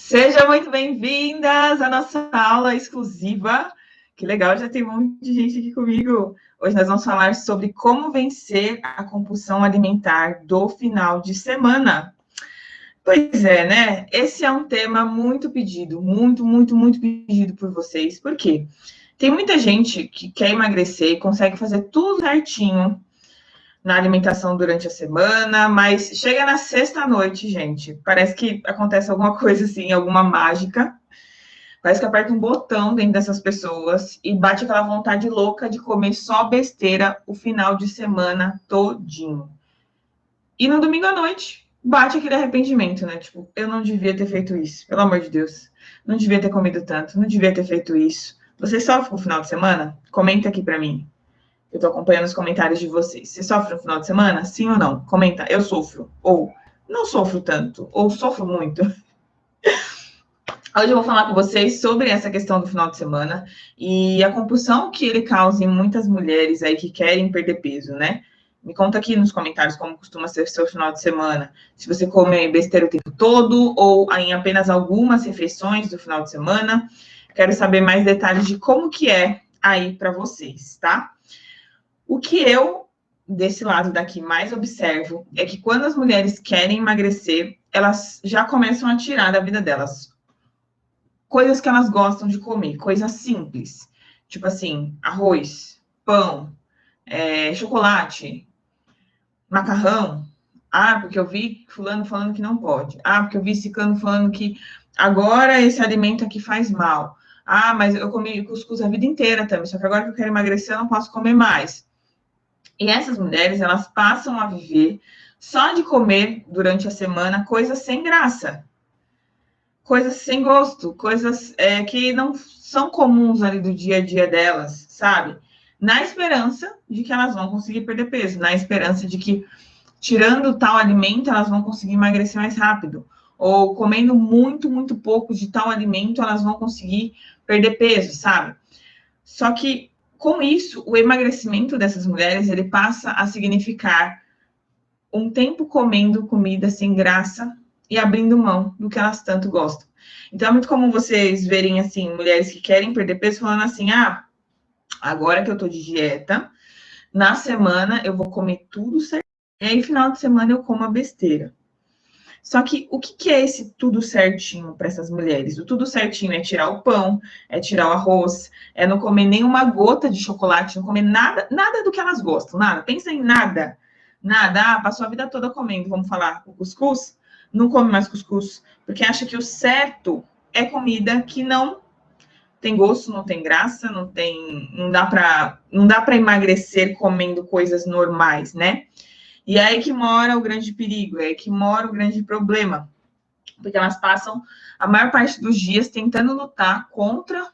Sejam muito bem-vindas à nossa aula exclusiva. Que legal, já tem um monte de gente aqui comigo. Hoje nós vamos falar sobre como vencer a compulsão alimentar do final de semana. Pois é, né? Esse é um tema muito pedido, muito pedido por vocês. Por quê? Tem muita gente que quer emagrecer e consegue fazer tudo certinho na alimentação durante a semana, mas chega na sexta-noite, gente, parece que acontece alguma coisa assim, alguma mágica, parece que aperta um botão dentro dessas pessoas e bate aquela vontade louca de comer só besteira o final de semana todinho. E no domingo à noite, bate aquele arrependimento, né? Tipo, eu não devia ter feito isso, pelo amor de Deus. Não devia ter comido tanto, não devia ter feito isso. Você sofre no final de semana? Comenta aqui para mim. Eu tô acompanhando os comentários de vocês. Você sofre no final de semana? Sim ou não? Comenta, eu sofro. Ou não sofro tanto. Ou sofro muito. Hoje eu vou falar com vocês sobre essa questão do final de semana e a compulsão que ele causa em muitas mulheres aí que querem perder peso, né? Me conta aqui nos comentários como costuma ser o seu final de semana. Se você come besteira o tempo todo ou em apenas algumas refeições do final de semana. Quero saber mais detalhes de como que é aí para vocês, tá? O que eu, desse lado daqui, mais observo é que quando as mulheres querem emagrecer, elas já começam a tirar da vida delas coisas que elas gostam de comer, coisas simples, tipo assim, arroz, pão, chocolate, macarrão. Ah, porque eu vi fulano falando que não pode. Ah, porque eu vi ciclano falando que agora esse alimento aqui faz mal. Ah, mas eu comi cuscuz a vida inteira também, só que agora que eu quero emagrecer, eu não posso comer mais. E essas mulheres, elas passam a viver só de comer durante a semana coisas sem graça, coisas sem gosto, coisas que não são comuns ali do dia a dia delas, sabe? Na esperança de que elas vão conseguir perder peso, na esperança de que, tirando tal alimento, elas vão conseguir emagrecer mais rápido. Ou comendo muito pouco de tal alimento, elas vão conseguir perder peso, sabe? Só que, com isso, o emagrecimento dessas mulheres, ele passa a significar um tempo comendo comida sem graça e abrindo mão do que elas tanto gostam. Então, é muito comum vocês verem, assim, mulheres que querem perder peso falando assim, agora que eu tô de dieta, na semana eu vou comer tudo certo, e aí, final de semana, eu como a besteira. Só que o que é esse tudo certinho para essas mulheres? O tudo certinho é tirar o pão, é tirar o arroz, é não comer nenhuma gota de chocolate, não comer nada do que elas gostam, nada. Pensa em nada. Nada. Ah, passou a vida toda comendo, vamos falar, o cuscuz? Não come mais cuscuz, porque acha que o certo é comida que não tem gosto, não tem graça, não dá para emagrecer comendo coisas normais, né? E é aí que mora o grande perigo, é aí que mora o grande problema, porque elas passam a maior parte dos dias tentando lutar contra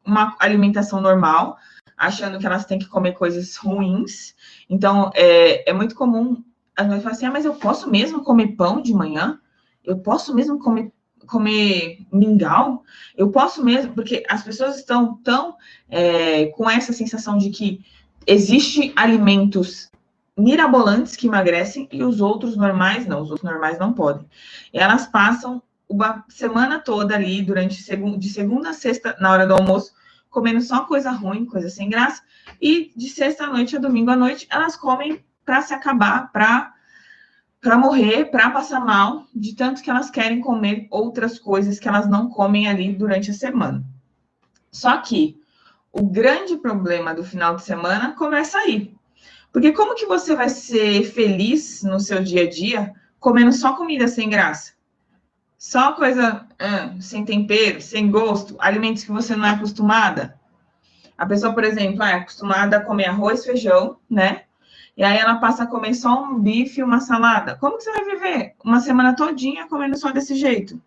uma alimentação normal, achando que elas têm que comer coisas ruins. Então, é muito comum as mulheres falarem assim, mas eu posso mesmo comer pão de manhã? Eu posso mesmo comer mingau? Eu posso mesmo? Porque as pessoas estão tão com essa sensação de que existe alimentos mirabolantes que emagrecem e os outros normais não, os outros normais não podem. E elas passam uma semana toda ali, de segunda a sexta, na hora do almoço, comendo só coisa ruim, coisa sem graça, e de sexta à noite a domingo à noite, elas comem para se acabar, para morrer, para passar mal, de tanto que elas querem comer outras coisas que elas não comem ali durante a semana. Só que o grande problema do final de semana começa aí. Porque como que você vai ser feliz no seu dia a dia comendo só comida sem graça? Só coisa sem tempero, sem gosto, alimentos que você não é acostumada. A pessoa, por exemplo, é acostumada a comer arroz, feijão, né? E aí ela passa a comer só um bife e uma salada. Como que você vai viver uma semana todinha comendo só desse jeito?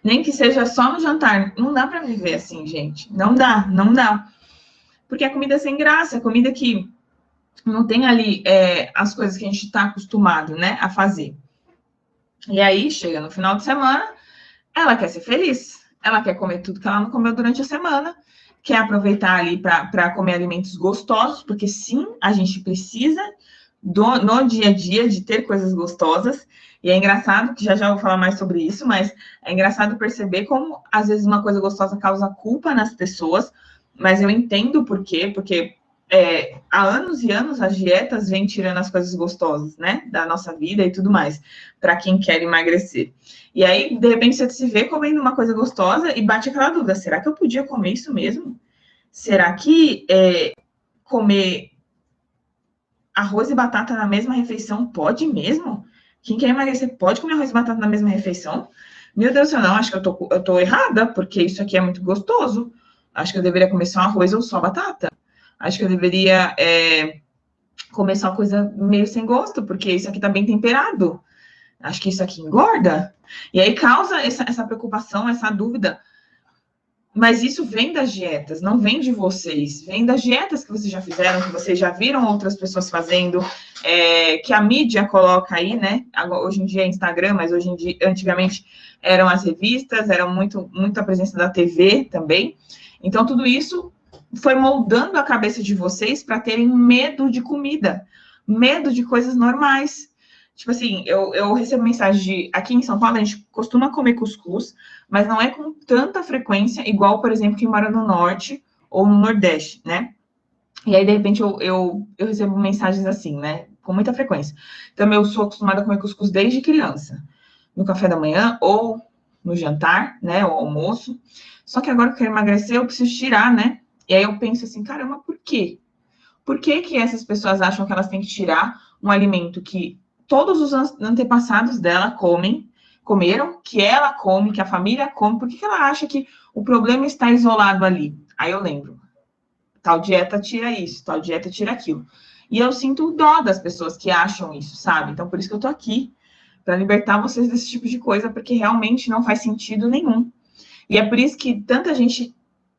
Nem que seja só no jantar. Não dá para viver assim, gente. Não dá, não dá. Porque é comida sem graça, é comida que não tem ali as coisas que a gente está acostumado, né, a fazer. E aí, chega no final de semana, ela quer ser feliz, ela quer comer tudo que ela não comeu durante a semana, quer aproveitar ali para comer alimentos gostosos, porque sim, a gente precisa no dia a dia de ter coisas gostosas. E é engraçado, que já já vou falar mais sobre isso, mas é engraçado perceber como, às vezes, uma coisa gostosa causa culpa nas pessoas, mas eu entendo por quê, porque há anos e anos as dietas vêm tirando as coisas gostosas, né, da nossa vida e tudo mais, para quem quer emagrecer. E aí, de repente, você se vê comendo uma coisa gostosa e bate aquela dúvida: será que eu podia comer isso mesmo? Será que comer arroz e batata na mesma refeição pode mesmo? Quem quer emagrecer pode comer arroz e batata na mesma refeição? Meu Deus do céu, não, acho que eu tô errada, porque isso aqui é muito gostoso. Acho que eu deveria comer só arroz ou só batata. Acho que eu deveria comer só coisa meio sem gosto, porque isso aqui tá bem temperado. Acho que isso aqui engorda. E aí causa essa preocupação, essa dúvida. Mas isso vem das dietas, não vem de vocês. Vem das dietas que vocês já fizeram, que vocês já viram outras pessoas fazendo, que a mídia coloca aí, né? Hoje em dia é Instagram, mas hoje em dia, antigamente, eram as revistas, era muita presença da TV também. Então, tudo isso foi moldando a cabeça de vocês para terem medo de comida, medo de coisas normais. Tipo assim, eu recebo mensagem de... Aqui em São Paulo, a gente costuma comer cuscuz, mas não é com tanta frequência, igual, por exemplo, quem mora no Norte ou no Nordeste, né? E aí, de repente, eu recebo mensagens assim, né? Com muita frequência. Então, eu sou acostumada a comer cuscuz desde criança. No café da manhã ou no jantar, né? O almoço. Só que agora que eu quero emagrecer, eu preciso tirar, né? E aí eu penso assim, caramba, por quê? Por que que essas pessoas acham que elas têm que tirar um alimento que todos os antepassados dela comeram, que ela come, que a família come? Por que que ela acha que o problema está isolado ali? Aí eu lembro, tal dieta tira isso, tal dieta tira aquilo. E eu sinto dó das pessoas que acham isso, sabe? Então, por isso que eu tô aqui, para libertar vocês desse tipo de coisa, porque realmente não faz sentido nenhum. E é por isso que tanta gente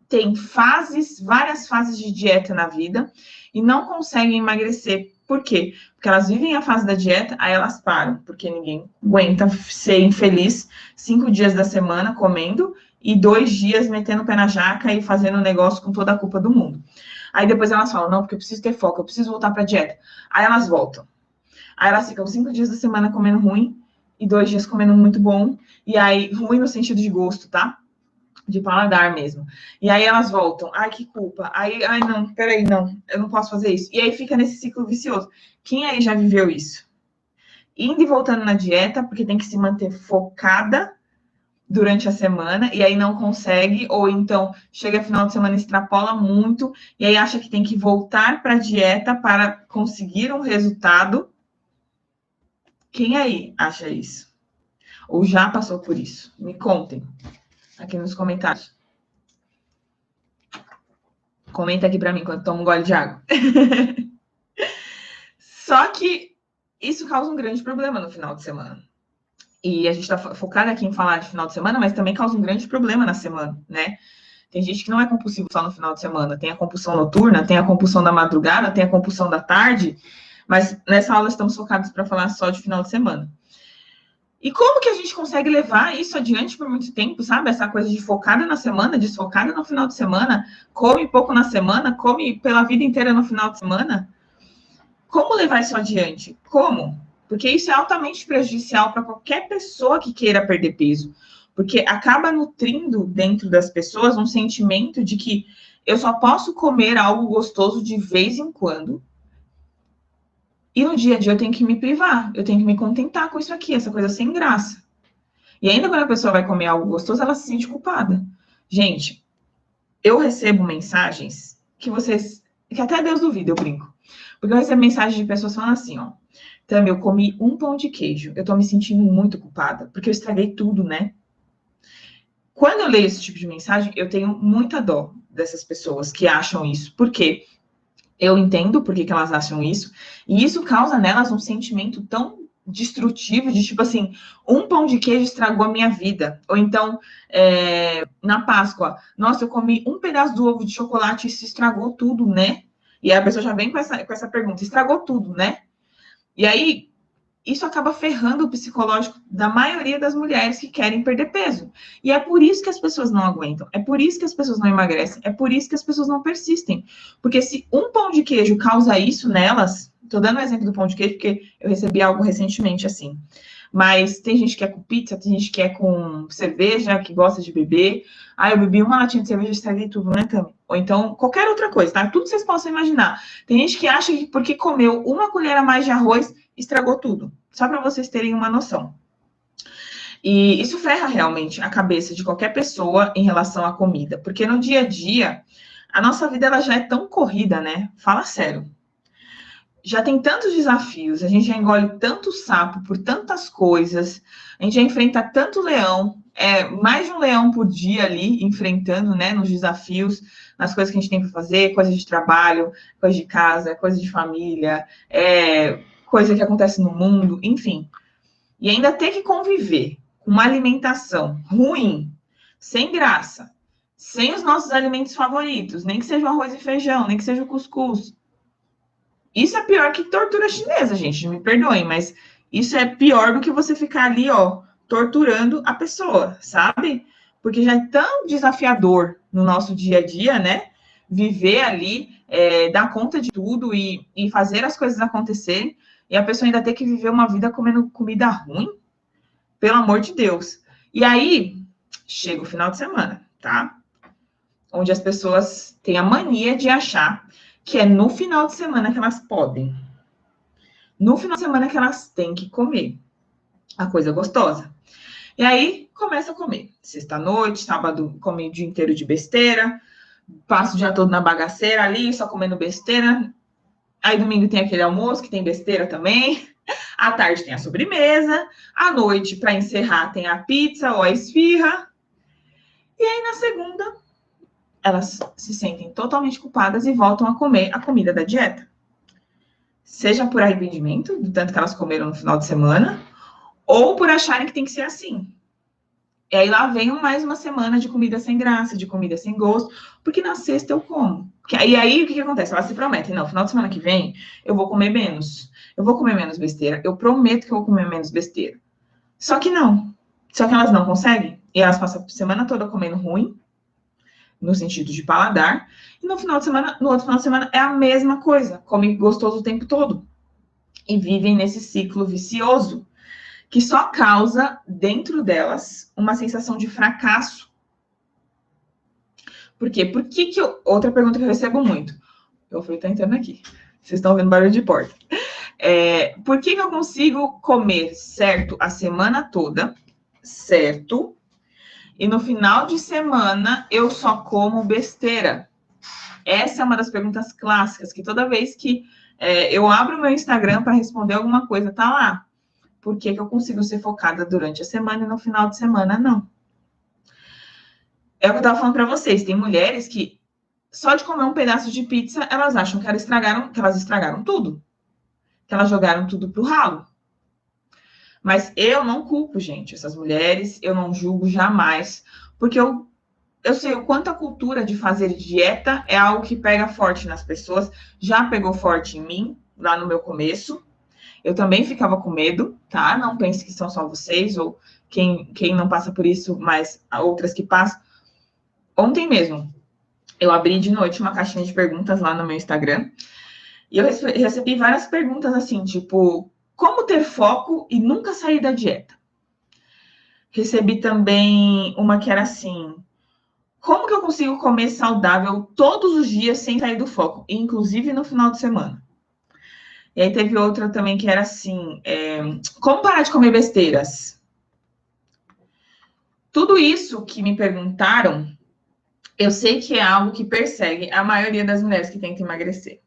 tem várias fases de dieta na vida e não conseguem emagrecer. Por quê? Porque elas vivem a fase da dieta, aí elas param, porque ninguém aguenta ser infeliz 5 dias da semana comendo e 2 dias metendo o pé na jaca e fazendo um negócio com toda a culpa do mundo. Aí depois elas falam, não, porque eu preciso ter foco, eu preciso voltar para a dieta. Aí elas voltam. Aí elas ficam 5 dias da semana comendo ruim e 2 dias comendo muito bom. E aí, ruim no sentido de gosto, tá? De paladar mesmo. E aí elas voltam. Ai, que culpa. Ai, não, peraí, não, eu não posso fazer isso. E aí fica nesse ciclo vicioso. Quem aí já viveu isso? Indo e voltando na dieta, porque tem que se manter focada durante a semana, e aí não consegue, ou então chega final de semana, extrapola muito, e aí acha que tem que voltar para a dieta para conseguir um resultado. Quem aí acha isso? Ou já passou por isso? Me contem aqui nos comentários. Comenta aqui para mim enquanto tomo um gole de água. Só que isso causa um grande problema no final de semana. E a gente está focado aqui em falar de final de semana, mas também causa um grande problema na semana, né? Tem gente que não é compulsivo só no final de semana. Tem a compulsão noturna, tem a compulsão da madrugada, tem a compulsão da tarde. Mas nessa aula estamos focados para falar só de final de semana. E como que a gente consegue levar isso adiante por muito tempo, sabe? Essa coisa de focada na semana, desfocada no final de semana, come pouco na semana, come pela vida inteira no final de semana. Como levar isso adiante? Como? Porque isso é altamente prejudicial para qualquer pessoa que queira perder peso. Porque acaba nutrindo dentro das pessoas um sentimento de que eu só posso comer algo gostoso de vez em quando. E no dia a dia eu tenho que me privar, eu tenho que me contentar com isso aqui, essa coisa sem graça. E ainda quando a pessoa vai comer algo gostoso, ela se sente culpada. Gente, eu recebo mensagens que até Deus duvida, eu brinco. Porque eu recebo mensagens de pessoas falando assim, ó, Tami, eu comi um pão de queijo, eu tô me sentindo muito culpada, porque eu estraguei tudo, né? Quando eu leio esse tipo de mensagem, eu tenho muita dó dessas pessoas que acham isso. Por quê? Eu entendo por que elas acham isso, e isso causa nelas um sentimento tão destrutivo de tipo assim, um pão de queijo estragou a minha vida. Ou então, na Páscoa, nossa, eu comi um pedaço do ovo de chocolate e isso estragou tudo, né? E aí a pessoa já vem com essa pergunta, estragou tudo, né? E aí, isso acaba ferrando o psicológico da maioria das mulheres que querem perder peso. E é por isso que as pessoas não aguentam, é por isso que as pessoas não emagrecem, é por isso que as pessoas não persistem. Porque se um pão de queijo causa isso nelas, tô dando o exemplo do pão de queijo porque eu recebi algo recentemente assim. Mas tem gente que é com pizza, tem gente que é com cerveja, que gosta de beber. Ah, eu bebi uma latinha de cerveja e estraguei tudo, né, Tami? Ou então, qualquer outra coisa, tá? Tudo que vocês possam imaginar. Tem gente que acha que porque comeu uma colher a mais de arroz, estragou tudo. Só para vocês terem uma noção. E isso ferra realmente a cabeça de qualquer pessoa em relação à comida. Porque no dia a dia, a nossa vida ela já é tão corrida, né? Fala sério. Já tem tantos desafios, a gente já engole tanto sapo por tantas coisas, a gente já enfrenta tanto leão, mais de um leão por dia ali, enfrentando, né, nos desafios, nas coisas que a gente tem para fazer, coisas de trabalho, coisa de casa, coisa de família, coisa que acontece no mundo, enfim. E ainda ter que conviver com uma alimentação ruim, sem graça, sem os nossos alimentos favoritos, nem que seja o arroz e feijão, nem que seja o cuscuz. Isso é pior que tortura chinesa, gente. Me perdoem, mas isso é pior do que você ficar ali, ó, torturando a pessoa, sabe? Porque já é tão desafiador no nosso dia a dia, né? Viver ali, dar conta de tudo e fazer as coisas acontecerem, e a pessoa ainda ter que viver uma vida comendo comida ruim, pelo amor de Deus. E aí, chega o final de semana, tá? Onde as pessoas têm a mania de achar que é no final de semana que elas podem. No final de semana que elas têm que comer a coisa gostosa. E aí, começa a comer. Sexta-noite, sábado, come o dia inteiro de besteira. Passa o dia todo na bagaceira ali, só comendo besteira. Aí, domingo tem aquele almoço que tem besteira também. À tarde tem a sobremesa. À noite, para encerrar, tem a pizza ou a esfirra. E aí, na segunda, elas se sentem totalmente culpadas e voltam a comer a comida da dieta. Seja por arrependimento, do tanto que elas comeram no final de semana, ou por acharem que tem que ser assim. E aí lá vem mais uma semana de comida sem graça, de comida sem gosto, porque na sexta eu como. E aí o que acontece? Elas se prometem, não, final de semana que vem eu vou comer menos. Eu vou comer menos besteira. Eu prometo que eu vou comer menos besteira. Só que não. Só que elas não conseguem. E elas passam a semana toda comendo ruim, no sentido de paladar, e no final de semana, no outro final de semana é a mesma coisa, come gostoso o tempo todo. E vivem nesse ciclo vicioso, que só causa dentro delas uma sensação de fracasso. Por quê? Outra pergunta que eu recebo muito. Eu fui entrando aqui. Vocês estão ouvindo barulho de porta. Por que eu consigo comer certo a semana toda, certo, e no final de semana eu só como besteira? Essa é uma das perguntas clássicas, que toda vez que eu abro o meu Instagram para responder alguma coisa, tá lá. Por que eu consigo ser focada durante a semana e no final de semana não? É o que eu estava falando para vocês. Tem mulheres que só de comer um pedaço de pizza, elas acham que elas estragaram tudo. Que elas jogaram tudo pro ralo. Mas eu não culpo, gente, essas mulheres. Eu não julgo jamais. Porque eu sei o quanto a cultura de fazer dieta é algo que pega forte nas pessoas. Já pegou forte em mim, lá no meu começo. Eu também ficava com medo, tá? Não pense que são só vocês ou quem não passa por isso, mas outras que passam. Ontem mesmo, eu abri de noite uma caixinha de perguntas lá no meu Instagram e eu recebi várias perguntas assim, tipo, como ter foco e nunca sair da dieta? Recebi também uma que era assim, como que eu consigo comer saudável todos os dias sem sair do foco, inclusive no final de semana? E aí teve outra também que era assim, como parar de comer besteiras? Tudo isso que me perguntaram, eu sei que é algo que persegue a maioria das mulheres que tentam emagrecer.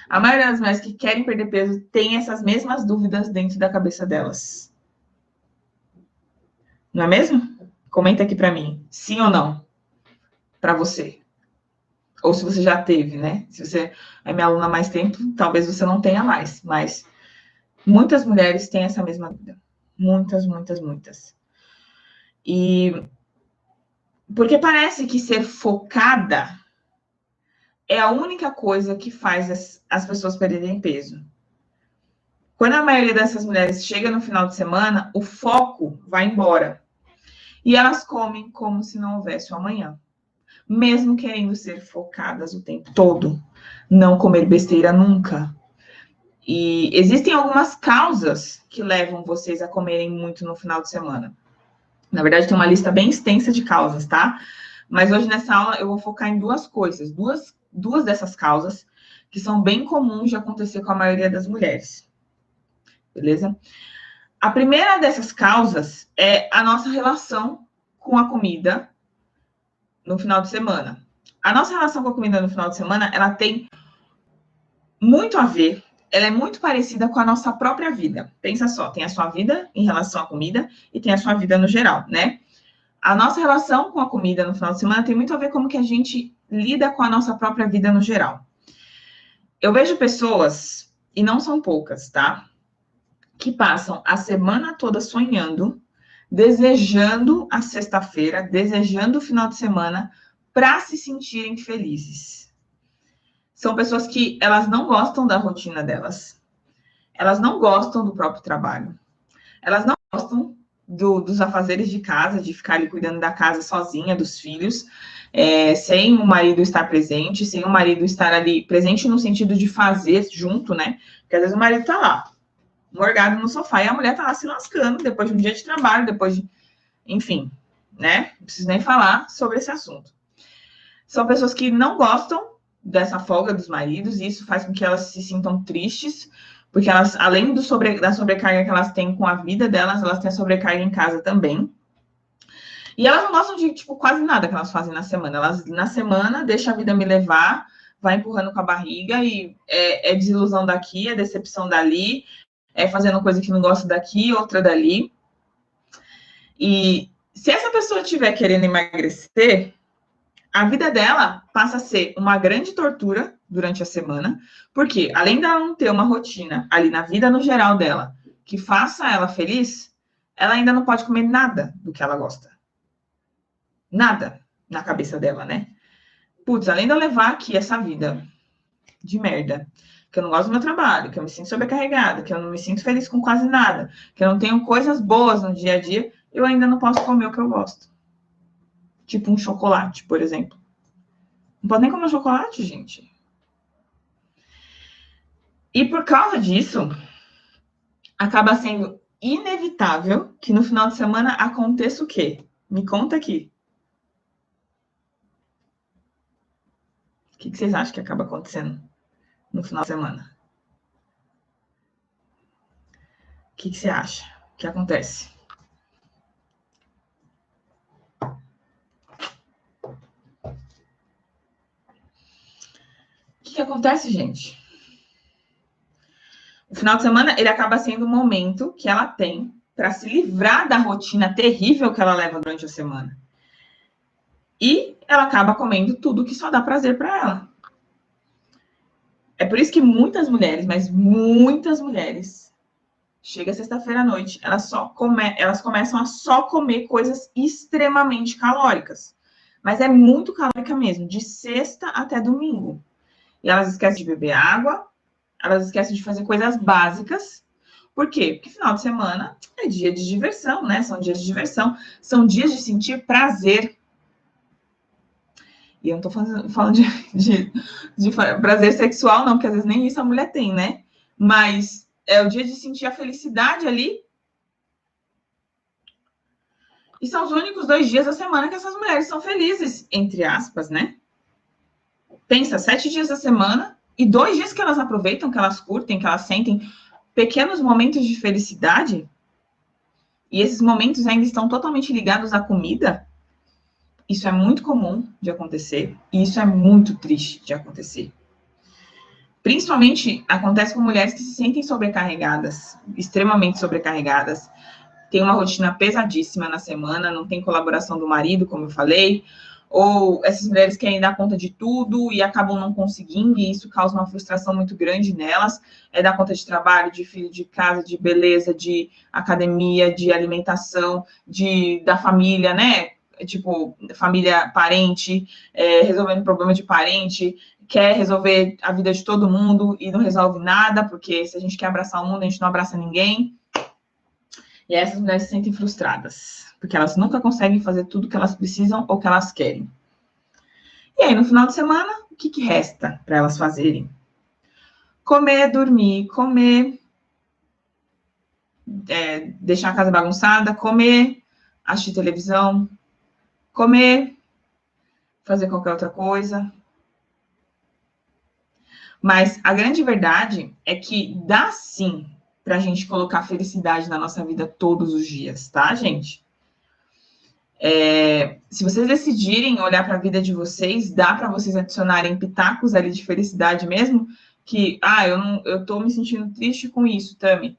A maioria das mulheres que querem perder peso tem essas mesmas dúvidas dentro da cabeça delas. Não é mesmo? Comenta aqui para mim, sim ou não, para você. Ou se você já teve, né? Se você é minha aluna há mais tempo, talvez você não tenha mais, mas muitas mulheres têm essa mesma dúvida. Muitas, muitas, muitas. E porque parece que ser focada é a única coisa que faz as pessoas perderem peso. Quando a maioria dessas mulheres chega no final de semana, o foco vai embora. E elas comem como se não houvesse o amanhã. Mesmo querendo ser focadas o tempo todo. Não comer besteira nunca. E existem algumas causas que levam vocês a comerem muito no final de semana. Na verdade, tem uma lista bem extensa de causas, tá? Mas hoje nessa aula eu vou focar em duas coisas. Duas dessas causas que são bem comuns de acontecer com a maioria das mulheres. Beleza? A primeira dessas causas é a nossa relação com a comida no final de semana. A nossa relação com a comida no final de semana, ela tem muito a ver, ela é muito parecida com a nossa própria vida. Pensa só, tem a sua vida em relação à comida e tem a sua vida no geral, né? A nossa relação com a comida no final de semana tem muito a ver com como que a gente lida com a nossa própria vida no geral. Eu vejo pessoas, e não são poucas, tá? Que passam a semana toda sonhando, desejando a sexta-feira, desejando o final de semana para se sentirem felizes. São pessoas que elas não gostam da rotina delas. Elas não gostam do próprio trabalho. Elas não gostam dos afazeres de casa, de ficar ali cuidando da casa sozinha, dos filhos, sem o marido estar presente, sem o marido estar ali presente no sentido de fazer junto, né? Porque às vezes o marido tá lá, morgado no sofá, e a mulher tá lá se lascando depois de um dia de trabalho, depois de... Enfim, né? Não preciso nem falar sobre esse assunto. São pessoas que não gostam dessa folga dos maridos, e isso faz com que elas se sintam tristes, porque elas, além da sobrecarga que elas têm com a vida delas, elas têm a sobrecarga em casa também. E elas não gostam de, tipo, quase nada que elas fazem na semana. Elas, na semana, deixam a vida me levar, vai empurrando com a barriga, e é desilusão daqui, é decepção dali, é fazendo coisa que não gosta daqui, outra dali. E se essa pessoa estiver querendo emagrecer, a vida dela passa a ser uma grande tortura durante a semana, porque além dela não ter uma rotina ali na vida no geral dela que faça ela feliz, ela ainda não pode comer nada do que ela gosta. Nada na cabeça dela, né? Putz, além de eu levar aqui essa vida de merda, que eu não gosto do meu trabalho, que eu me sinto sobrecarregada, que eu não me sinto feliz com quase nada, que eu não tenho coisas boas no dia a dia, eu ainda não posso comer o que eu gosto. Tipo um chocolate, por exemplo. Não pode nem comer chocolate, gente. E por causa disso, acaba sendo inevitável que no final de semana aconteça o quê? Me conta aqui. O que vocês acham que acaba acontecendo no final de semana? O que você acha que acontece? O que acontece, gente? O final de semana, ele acaba sendo o momento que ela tem para se livrar da rotina terrível que ela leva durante a semana. E ela acaba comendo tudo que só dá prazer para ela. É por isso que muitas mulheres, mas muitas mulheres, chega sexta-feira à noite, elas começam a só comer coisas extremamente calóricas. Mas é muito calórica mesmo, de sexta até domingo. E elas esquecem de beber água, elas esquecem de fazer coisas básicas. Por quê? Porque final de semana é dia de diversão, né? São dias de diversão, são dias de sentir prazer. E eu não tô falando de prazer sexual, não, porque às vezes nem isso a mulher tem, né? Mas é o dia de sentir a felicidade ali. E são os únicos 2 dias da semana que essas mulheres são felizes, entre aspas, né? Pensa, 7 dias da semana e 2 dias que elas aproveitam, que elas curtem, que elas sentem pequenos momentos de felicidade. E esses momentos ainda estão totalmente ligados à comida. Isso é muito comum de acontecer e isso é muito triste de acontecer. Principalmente acontece com mulheres que se sentem sobrecarregadas, extremamente sobrecarregadas, tem uma rotina pesadíssima na semana, não tem colaboração do marido, como eu falei, ou essas mulheres querem dar conta de tudo e acabam não conseguindo, e isso causa uma frustração muito grande nelas, dar conta de trabalho, de filho, de casa, de beleza, de academia, de alimentação, da família, né? tipo, família, parente, resolvendo problema de parente, quer resolver a vida de todo mundo e não resolve nada, porque se a gente quer abraçar o mundo, a gente não abraça ninguém. E essas mulheres se sentem frustradas, porque elas nunca conseguem fazer tudo que elas precisam ou que elas querem. E aí, no final de semana, o que resta para elas fazerem? Comer, dormir, comer, deixar a casa bagunçada, comer, assistir televisão, comer, fazer qualquer outra coisa. Mas a grande verdade é que dá sim para a gente colocar felicidade na nossa vida todos os dias, tá, gente? Se vocês decidirem olhar para a vida de vocês, dá para vocês adicionarem pitacos ali de felicidade mesmo, que, eu tô me sentindo triste com isso, Tami.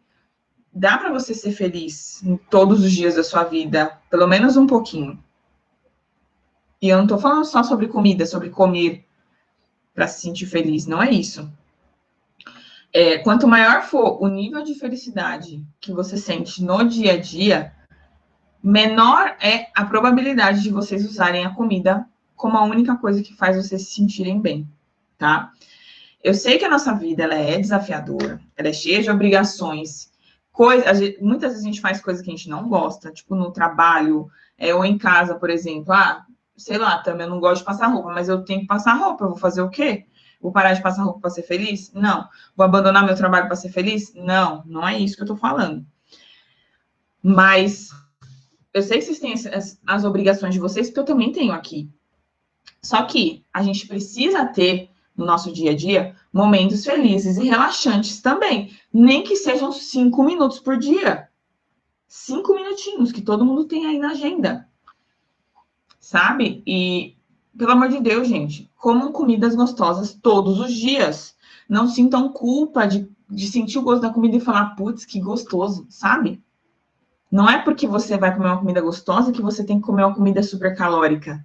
Dá para você ser feliz em todos os dias da sua vida, pelo menos um pouquinho. E eu não tô falando só sobre comida, sobre comer para se sentir feliz, não é isso. Quanto maior for o nível de felicidade que você sente no dia a dia, menor é a probabilidade de vocês usarem a comida como a única coisa que faz vocês se sentirem bem, tá? Eu sei que a nossa vida ela é desafiadora, ela é cheia de obrigações, muitas vezes a gente faz coisas que a gente não gosta, tipo no trabalho, ou em casa, por exemplo. Sei lá, também eu não gosto de passar roupa, mas eu tenho que passar roupa, eu vou fazer o quê? Vou parar de passar roupa para ser feliz? Não. Vou abandonar meu trabalho para ser feliz? Não, não é isso que eu tô falando. Mas eu sei que vocês têm as obrigações de vocês, que eu também tenho aqui. Só que a gente precisa ter, no nosso dia a dia, momentos felizes e relaxantes também. Nem que sejam 5 minutos por dia. 5 minutinhos, que todo mundo tem aí na agenda. Sabe? E, pelo amor de Deus, gente, comam comidas gostosas todos os dias. Não sintam culpa de sentir o gosto da comida e falar, putz, que gostoso, sabe? Não é porque você vai comer uma comida gostosa que você tem que comer uma comida super calórica.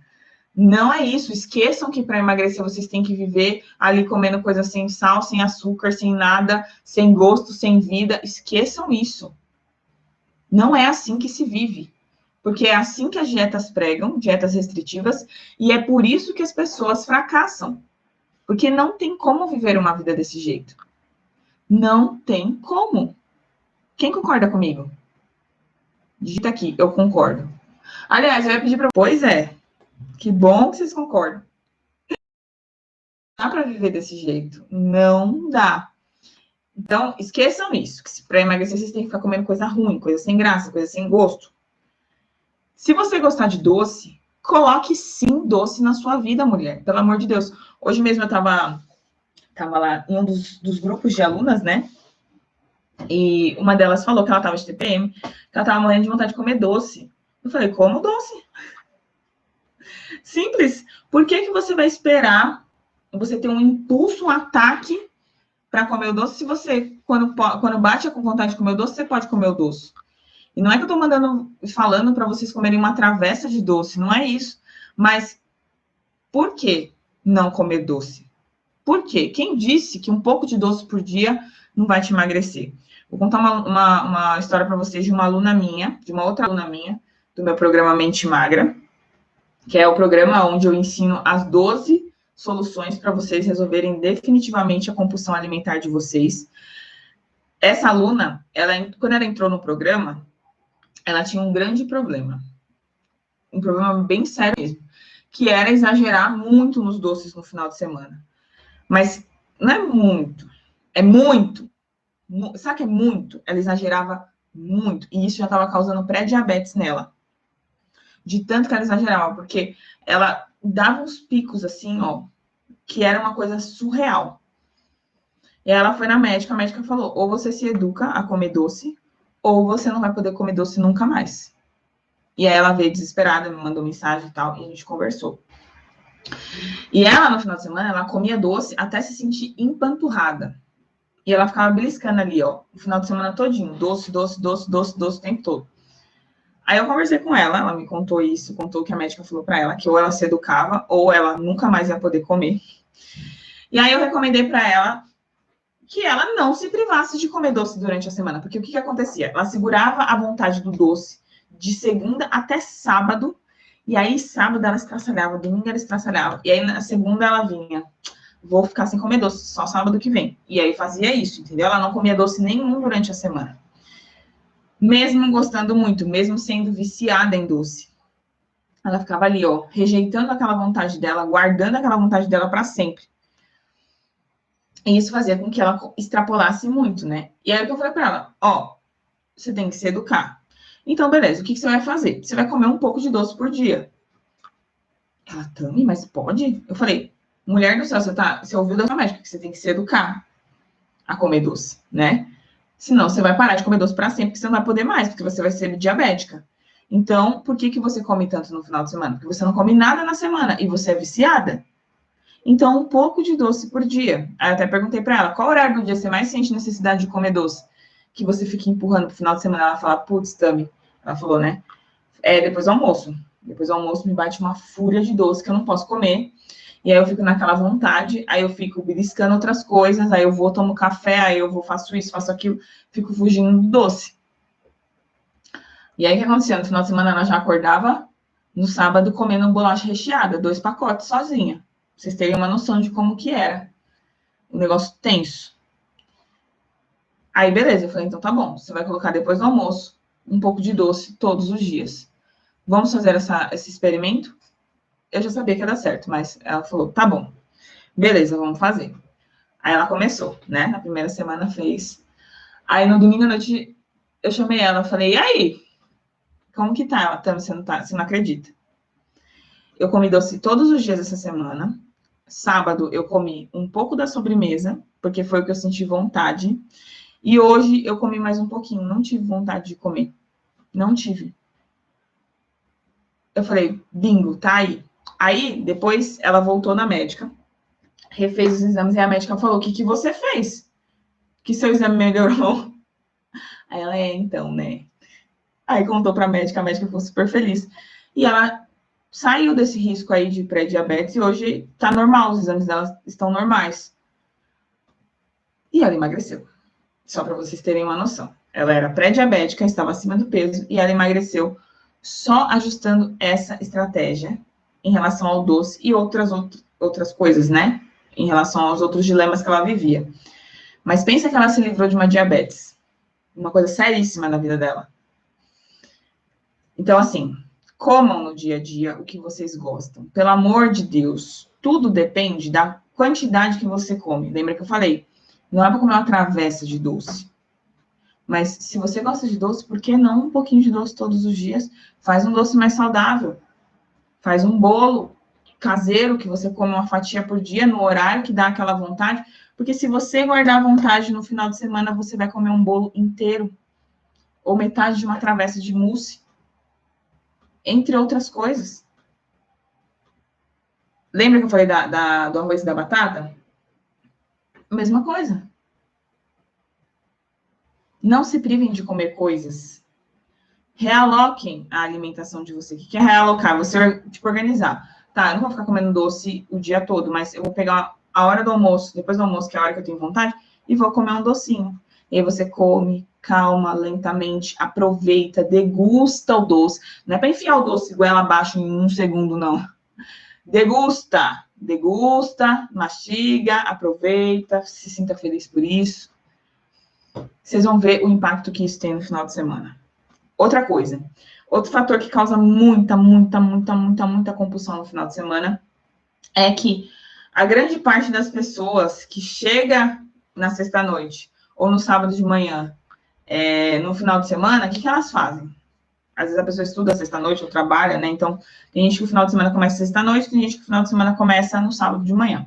Não é isso. Esqueçam que para emagrecer vocês têm que viver ali comendo coisas sem sal, sem açúcar, sem nada, sem gosto, sem vida. Esqueçam isso. Não é assim que se vive. Porque é assim que as dietas pregam, dietas restritivas, e é por isso que as pessoas fracassam. Porque não tem como viver uma vida desse jeito. Não tem como. Quem concorda comigo? Digita aqui, eu concordo. Aliás, eu ia pedir para... Pois é, que bom que vocês concordam. Não dá para viver desse jeito. Não dá. Então, esqueçam isso. Que para emagrecer, vocês têm que ficar comendo coisa ruim, coisa sem graça, coisa sem gosto. Se você gostar de doce, coloque sim doce na sua vida, mulher. Pelo amor de Deus. Hoje mesmo eu tava lá em um dos grupos de alunas, né? E uma delas falou que ela tava de TPM, que ela tava morrendo de vontade de comer doce. Eu falei, como doce? Simples. Por que você vai esperar você ter um impulso, um ataque para comer o doce se você, quando bate com vontade de comer o doce, você pode comer o doce? E não é que eu tô falando para vocês comerem uma travessa de doce, não é isso. Mas por que não comer doce? Por quê? Quem disse que um pouco de doce por dia não vai te emagrecer? Vou contar uma história para vocês de uma aluna minha, de uma outra aluna minha, do meu programa Mente Magra, que é o programa onde eu ensino as 12 soluções para vocês resolverem definitivamente a compulsão alimentar de vocês. Essa aluna, quando ela entrou no programa, ela tinha um grande problema. Um problema bem sério mesmo, que era exagerar muito nos doces no final de semana. Mas não é muito, é muito. Sabe que é muito? Ela exagerava muito. E isso já estava causando pré-diabetes nela. De tanto que ela exagerava, porque ela dava uns picos assim, ó, que era uma coisa surreal. E ela foi na médica, a médica falou, ou você se educa a comer doce, ou você não vai poder comer doce nunca mais. E aí ela veio desesperada, me mandou mensagem e tal, e a gente conversou. E ela, no final de semana, ela comia doce até se sentir empanturrada. E ela ficava beliscando ali, ó, no final de semana todinho, doce, doce, doce, doce, doce o tempo todo. Aí eu conversei com ela me contou isso, contou que a médica falou para ela, que ou ela se educava, ou ela nunca mais ia poder comer. E aí eu recomendei para ela que ela não se privasse de comer doce durante a semana, porque o que acontecia? Ela segurava a vontade do doce de segunda até sábado, E aí, sábado ela estraçalhava, domingo ela estraçalhava. E aí, na segunda ela vinha, vou ficar sem comer doce, só sábado que vem. E aí fazia isso, entendeu? Ela não comia doce nenhum durante a semana. Mesmo gostando muito, mesmo sendo viciada em doce. Ela ficava ali, ó, rejeitando aquela vontade dela, guardando aquela vontade dela para sempre. E isso fazia com que ela extrapolasse muito, né? E aí o que eu falei para ela, ó, você tem que se educar. Então, beleza, o que você vai fazer? Você vai comer um pouco de doce por dia. Ela, Tami, mas pode? Eu falei, mulher do céu, você ouviu da sua médica que você tem que se educar a comer doce, né? Senão você vai parar de comer doce para sempre, porque você não vai poder mais, porque você vai ser diabética. Então, por que você come tanto no final de semana? Porque você não come nada na semana e você é viciada. Então, um pouco de doce por dia. Aí eu até perguntei para ela, qual horário do dia você mais sente necessidade de comer doce? Que você fica empurrando pro final de semana. Ela fala, putz, Tami. Ela falou, né? Depois do almoço. Depois do almoço me bate uma fúria de doce que eu não posso comer. E aí eu fico naquela vontade, aí eu fico beliscando outras coisas, aí eu vou, tomo café, aí eu vou, faço isso, faço aquilo, fico fugindo do doce. E aí o que acontecia? No final de semana ela já acordava no sábado comendo bolacha recheada, 2 pacotes sozinha. Pra vocês terem uma noção de como que era. O negócio tenso. Aí beleza, eu falei, então tá bom, você vai colocar depois do almoço um pouco de doce todos os dias. Vamos fazer esse experimento? Eu já sabia que ia dar certo, mas ela falou, tá bom, beleza, vamos fazer. Aí ela começou, né? Na primeira semana fez. Aí no domingo à noite eu chamei ela, falei, e aí? Como que tá? Ela, você não acredita. Eu comi doce todos os dias essa semana. Sábado eu comi um pouco da sobremesa, porque foi o que eu senti vontade. E hoje eu comi mais um pouquinho, não tive vontade de comer. Não tive. Eu falei, bingo, tá aí. Aí, depois, ela voltou na médica, refez os exames e a médica falou, o que você fez? Que seu exame melhorou? Aí ela, então, né? Aí contou pra médica, a médica ficou super feliz. E ela saiu desse risco aí de pré-diabetes e hoje tá normal, os exames dela estão normais. E ela emagreceu. Só para vocês terem uma noção. Ela era pré-diabética, estava acima do peso e ela emagreceu só ajustando essa estratégia em relação ao doce e outras coisas, né? Em relação aos outros dilemas que ela vivia. Mas pensa que ela se livrou de uma diabetes. Uma coisa seríssima na vida dela. Então, assim, comam no dia a dia o que vocês gostam. Pelo amor de Deus, tudo depende da quantidade que você come. Lembra que eu falei? Não é para comer uma travessa de doce. Mas se você gosta de doce, por que não um pouquinho de doce todos os dias? Faz um doce mais saudável. Faz um bolo caseiro que você come uma fatia por dia no horário que dá aquela vontade. Porque se você guardar a vontade no final de semana, você vai comer um bolo inteiro. Ou metade de uma travessa de mousse. Entre outras coisas. Lembra que eu falei do arroz e da batata? Mesma coisa. Não se privem de comer coisas. Realoquem a alimentação de você. O que é realocar? Você, tipo, organizar. Tá, eu não vou ficar comendo doce o dia todo, mas eu vou pegar a hora do almoço, depois do almoço, que é a hora que eu tenho vontade, e vou comer um docinho. E aí você come, calma, lentamente, aproveita, degusta o doce. Não é para enfiar o doce goela abaixo em 1 segundo, não. Degusta, mastiga, aproveita, se sinta feliz por isso. Vocês vão ver o impacto que isso tem no final de semana. Outra coisa, outro fator que causa muita compulsão no final de semana é que a grande parte das pessoas que chega na sexta-noite ou no sábado de manhã, no final de semana, o que elas fazem? Às vezes a pessoa estuda sexta-noite ou trabalha, né? Então, tem gente que o final de semana começa sexta-noite, tem gente que o final de semana começa no sábado de manhã.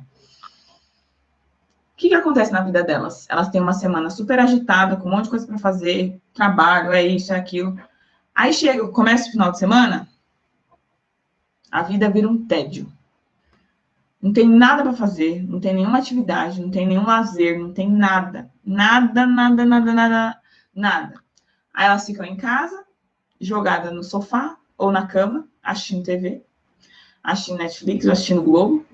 O que acontece na vida delas? Elas têm uma semana super agitada, com um monte de coisa para fazer, trabalho, é isso, é aquilo. Aí chega, começa o final de semana, a vida vira um tédio. Não tem nada para fazer, não tem nenhuma atividade, não tem nenhum lazer, não tem nada. Nada. Aí elas ficam em casa, jogada no sofá ou na cama, assistindo TV, assistindo Netflix ou assistindo Globo,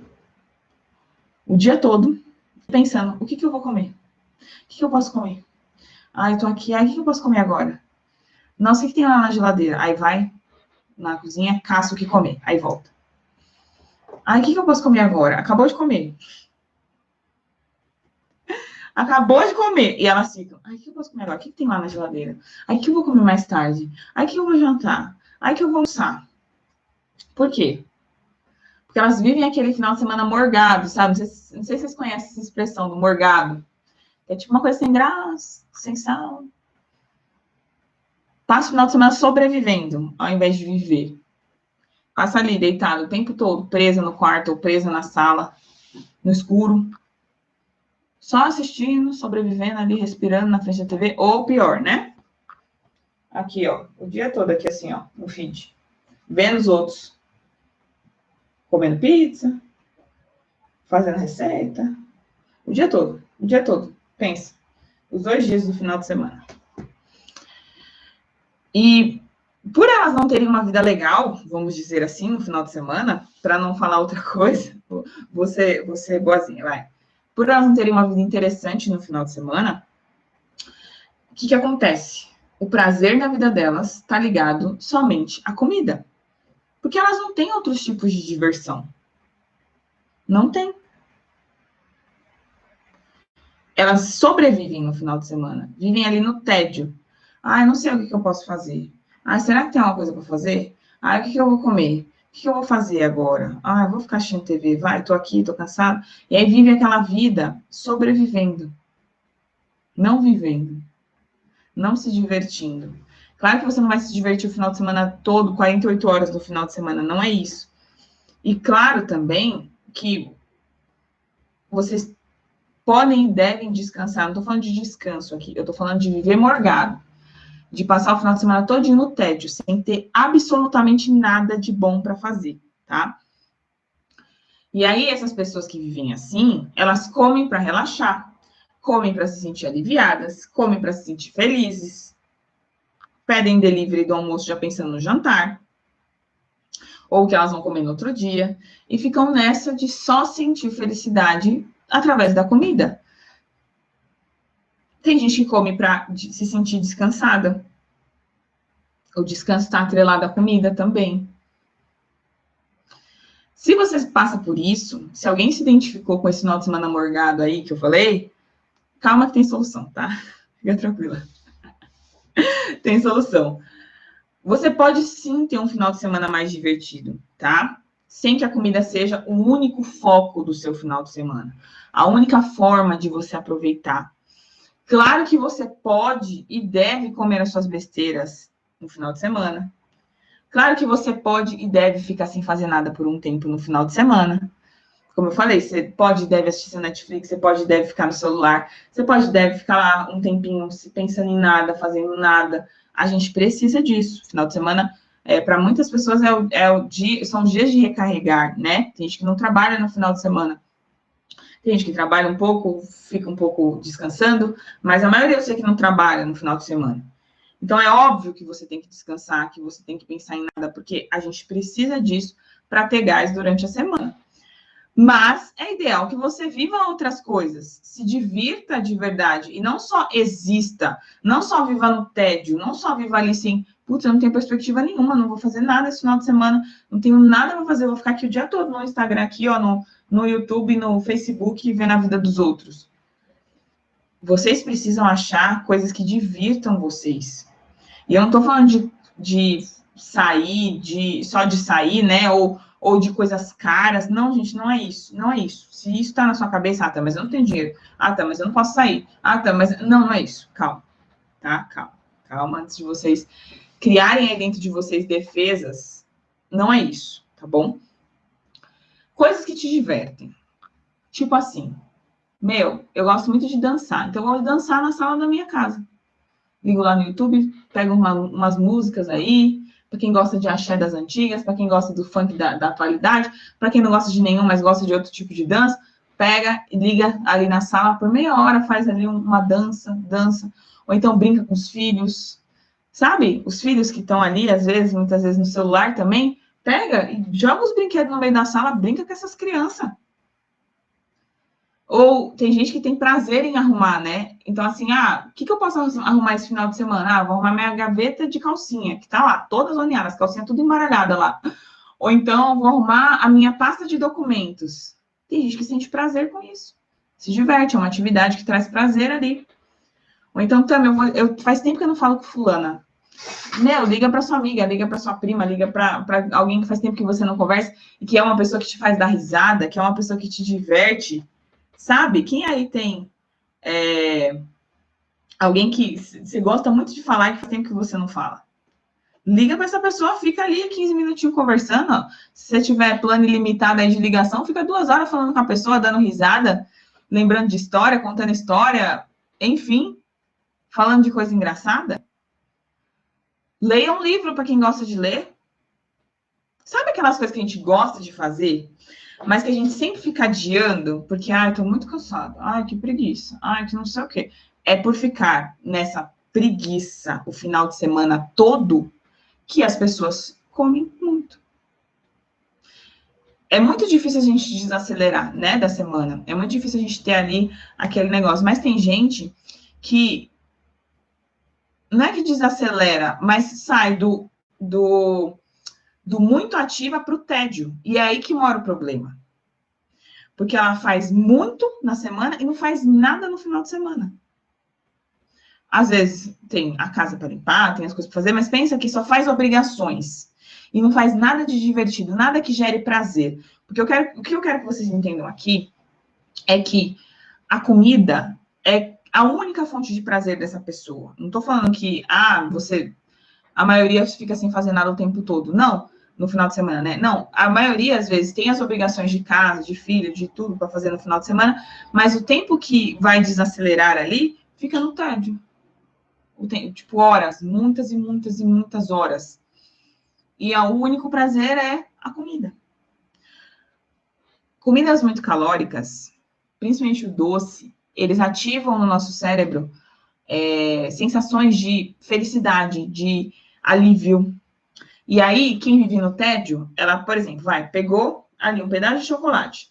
o dia todo, pensando, o que eu vou comer? O que eu posso comer? Eu tô aqui, o que eu posso comer agora? Nossa, o que tem lá na geladeira? Aí vai na cozinha, caça o que comer, aí volta. Aí, o que eu posso comer agora? Acabou de comer. Acabou de comer. E elas ficam, ai, o que eu posso comer agora? O que tem lá na geladeira? Aí, o que eu vou comer mais tarde? Aí, o que eu vou jantar? Aí, o que eu vou almoçar? Por quê? Porque elas vivem aquele final de semana morgado, sabe? Não sei se vocês conhecem essa expressão do morgado. É tipo uma coisa sem graça, sem sal. Passa o final de semana sobrevivendo, ao invés de viver. Passa ali, deitado o tempo todo, presa no quarto ou presa na sala, no escuro. Só assistindo, sobrevivendo ali, respirando na frente da TV. Ou pior, né? Aqui, ó. O dia todo aqui, assim, ó, no feed. Vendo os outros. Comendo pizza. Fazendo receita. O dia todo. O dia todo. Pensa. Os 2 dias do final de semana. E por elas não terem uma vida legal, vamos dizer assim, no final de semana, para não falar outra coisa, você boazinha, vai. Por elas não terem uma vida interessante no final de semana, o que acontece? O prazer na vida delas está ligado somente à comida. Porque elas não têm outros tipos de diversão. Não tem. Elas sobrevivem no final de semana. Vivem ali no tédio. Ah, eu não sei o que eu posso fazer. Ah, será que tem alguma coisa para fazer? Ah, o que eu vou comer? O que eu vou fazer agora? Ah, eu vou ficar assistindo TV. Vai, tô aqui, tô cansado. E aí vive aquela vida sobrevivendo. Não vivendo. Não se divertindo. Claro que você não vai se divertir o final de semana todo, 48 horas do final de semana. Não é isso. E claro também que vocês podem e devem descansar. Não estou falando de descanso aqui, eu estou falando de viver morgado, de passar o final de semana todo no tédio, sem ter absolutamente nada de bom para fazer, tá? E aí, essas pessoas que vivem assim, elas comem para relaxar, comem para se sentir aliviadas, comem para se sentir felizes, pedem delivery do almoço já pensando no jantar, ou que elas vão comer no outro dia, e ficam nessa de só sentir felicidade através da comida. Tem gente que come para se sentir descansada. O descanso está atrelado à comida também. Se você passa por isso, se alguém se identificou com esse final de semana morgado aí que eu falei, calma que tem solução, tá? Fica tranquila. Tem solução. Você pode sim ter um final de semana mais divertido, tá? Sem que a comida seja o único foco do seu final de semana. A única forma de você aproveitar. Claro que você pode e deve comer as suas besteiras no final de semana. Claro que você pode e deve ficar sem fazer nada por um tempo no final de semana. Como eu falei, você pode e deve assistir seu Netflix, você pode e deve ficar no celular, você pode e deve ficar lá um tempinho pensando em nada, fazendo nada. A gente precisa disso. Final de semana, para muitas pessoas, são os dias de recarregar, né? Tem gente que não trabalha no final de semana. Tem gente que trabalha um pouco, fica um pouco descansando, mas a maioria eu sei que não trabalha no final de semana. Então, é óbvio que você tem que descansar, que você tem que pensar em nada, porque a gente precisa disso para ter gás durante a semana. Mas é ideal que você viva outras coisas, se divirta de verdade e não só exista, não só viva no tédio, não só viva ali assim, putz, eu não tenho perspectiva nenhuma, não vou fazer nada esse final de semana, não tenho nada para fazer, vou ficar aqui o dia todo no Instagram, aqui, ó, no YouTube, no Facebook, vendo a vida dos outros. Vocês precisam achar coisas que divirtam vocês. E eu não estou falando de sair, só de sair, né? Ou de coisas caras. Não, gente, não é isso. Não é isso. Se isso está na sua cabeça, ah, tá, mas eu não tenho dinheiro. Ah, tá, mas eu não posso sair. Ah, tá, mas. Não, não é isso. Calma. Tá? Calma. Calma, antes de vocês criarem aí dentro de vocês defesas. Não é isso, tá bom? Coisas que te divertem. Tipo assim, eu gosto muito de dançar. Então, eu vou dançar na sala da minha casa. Ligo lá no YouTube, pego umas músicas aí, para quem gosta de axé das antigas, para quem gosta do funk da atualidade, para quem não gosta de nenhum, mas gosta de outro tipo de dança, pega e liga ali na sala por meia hora, faz ali uma dança, ou então brinca com os filhos, sabe? Os filhos que estão ali, às vezes, muitas vezes no celular também, pega e joga os brinquedos no meio da sala, brinca com essas crianças. Ou tem gente que tem prazer em arrumar, né? Então, assim, o que eu posso arrumar esse final de semana? Vou arrumar minha gaveta de calcinha, que tá lá, toda zoneada, as calcinhas tudo embaralhada lá. Ou então, vou arrumar a minha pasta de documentos. Tem gente que sente prazer com isso. Se diverte, é uma atividade que traz prazer ali. Ou então, também, faz tempo que eu não falo com fulana. Meu, liga para sua amiga, liga para sua prima, liga para alguém que faz tempo que você não conversa e que é uma pessoa que te faz dar risada, que é uma pessoa que te diverte, sabe? Quem aí tem alguém que você gosta muito de falar e que faz tempo que você não fala? Liga para essa pessoa, fica ali 15 minutinhos conversando. Ó. Se você tiver plano ilimitado aí de ligação, fica 2 horas falando com a pessoa, dando risada, lembrando de história, contando história, enfim, falando de coisa engraçada. Leia um livro para quem gosta de ler. Sabe aquelas coisas que a gente gosta de fazer, mas que a gente sempre fica adiando, porque, tô muito cansado, que preguiça, que não sei o quê. É por ficar nessa preguiça o final de semana todo que as pessoas comem muito. É muito difícil a gente desacelerar, né, da semana. É muito difícil a gente ter ali aquele negócio. Mas tem gente que não é que desacelera, mas sai do muito ativa para o tédio. E é aí que mora o problema. Porque ela faz muito na semana e não faz nada no final de semana. Às vezes tem a casa para limpar, tem as coisas para fazer, mas pensa que só faz obrigações. E não faz nada de divertido, nada que gere prazer. Porque o que eu quero que vocês entendam aqui é que a comida é a única fonte de prazer dessa pessoa. Não estou falando que, a maioria fica sem fazer nada o tempo todo. Não, no final de semana, né? Não, a maioria, às vezes, tem as obrigações de casa, de filho, de tudo para fazer no final de semana, mas o tempo que vai desacelerar ali fica no tédio. Tipo, horas, muitas e muitas e muitas horas. E o único prazer é a comida. Comidas muito calóricas, principalmente o doce, eles ativam no nosso cérebro sensações de felicidade, de alívio. E aí, quem vive no tédio, ela, por exemplo, pegou ali um pedaço de chocolate,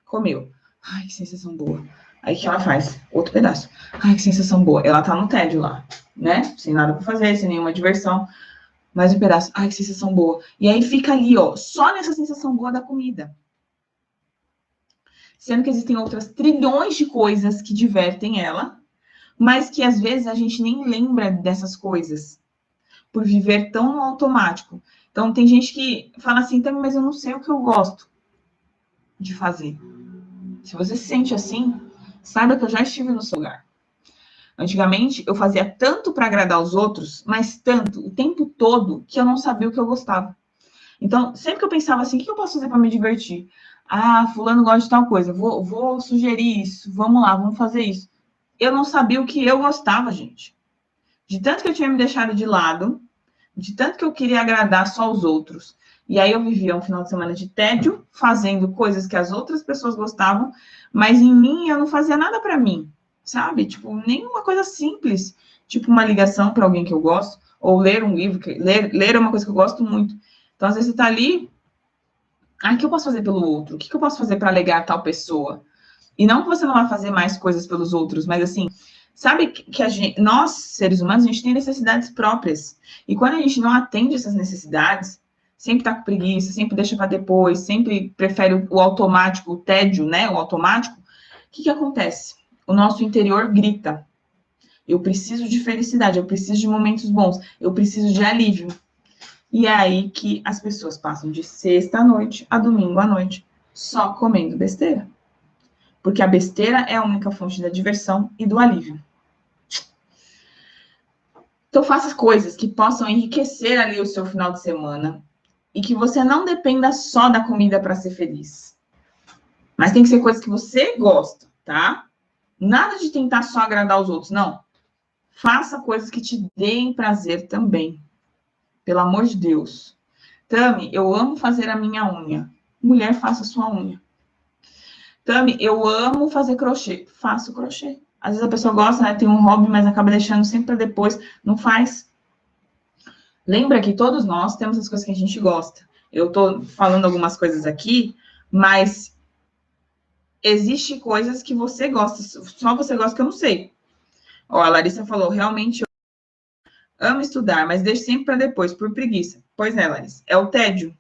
comeu. Ai, que sensação boa. Aí, o que ela faz? Outro pedaço. Ai, que sensação boa. Ela tá no tédio lá, né? Sem nada pra fazer, sem nenhuma diversão. Mais um pedaço. Ai, que sensação boa. E aí, fica ali, ó, só nessa sensação boa da comida. Sendo que existem outras trilhões de coisas que divertem ela, mas que, às vezes, a gente nem lembra dessas coisas por viver tão no automático. Então, tem gente que fala assim, também, mas eu não sei o que eu gosto de fazer. Se você se sente assim, saiba que eu já estive no seu lugar. Antigamente, eu fazia tanto para agradar os outros, mas tanto, o tempo todo, que eu não sabia o que eu gostava. Então, sempre que eu pensava assim, o que eu posso fazer para me divertir? Fulano gosta de tal coisa, vou sugerir isso, vamos lá, vamos fazer isso. Eu não sabia o que eu gostava, gente. De tanto que eu tinha me deixado de lado, de tanto que eu queria agradar só os outros. E aí eu vivia um final de semana de tédio, fazendo coisas que as outras pessoas gostavam, mas em mim eu não fazia nada para mim, sabe? Tipo, nenhuma coisa simples, tipo uma ligação para alguém que eu gosto, ou ler um livro, ler é uma coisa que eu gosto muito. Então, às vezes você tá ali, o que eu posso fazer pelo outro? O que eu posso fazer para alegar tal pessoa? E não que você não vai fazer mais coisas pelos outros, mas assim, sabe que nós, seres humanos, a gente tem necessidades próprias. E quando a gente não atende essas necessidades, sempre tá com preguiça, sempre deixa para depois, sempre prefere o automático, o tédio, né? O automático. O que acontece? O nosso interior grita. Eu preciso de felicidade, eu preciso de momentos bons, eu preciso de alívio. E é aí que as pessoas passam de sexta à noite a domingo à noite só comendo besteira. Porque a besteira é a única fonte da diversão e do alívio. Então, faça coisas que possam enriquecer ali o seu final de semana e que você não dependa só da comida para ser feliz. Mas tem que ser coisas que você gosta, tá? Nada de tentar só agradar os outros, não. Faça coisas que te deem prazer também. Pelo amor de Deus. Tami, eu amo fazer a minha unha. Mulher, faça a sua unha. Tami, eu amo fazer crochê. Faço crochê. Às vezes a pessoa gosta, né? Tem um hobby, mas acaba deixando sempre para depois. Não faz. Lembra que todos nós temos as coisas que a gente gosta. Eu tô falando algumas coisas aqui, mas Existem coisas que você gosta, só você gosta que eu não sei. Ó, a Larissa falou, realmente eu amo estudar, mas deixo sempre para depois, por preguiça. Pois é, Larissa, é o tédio.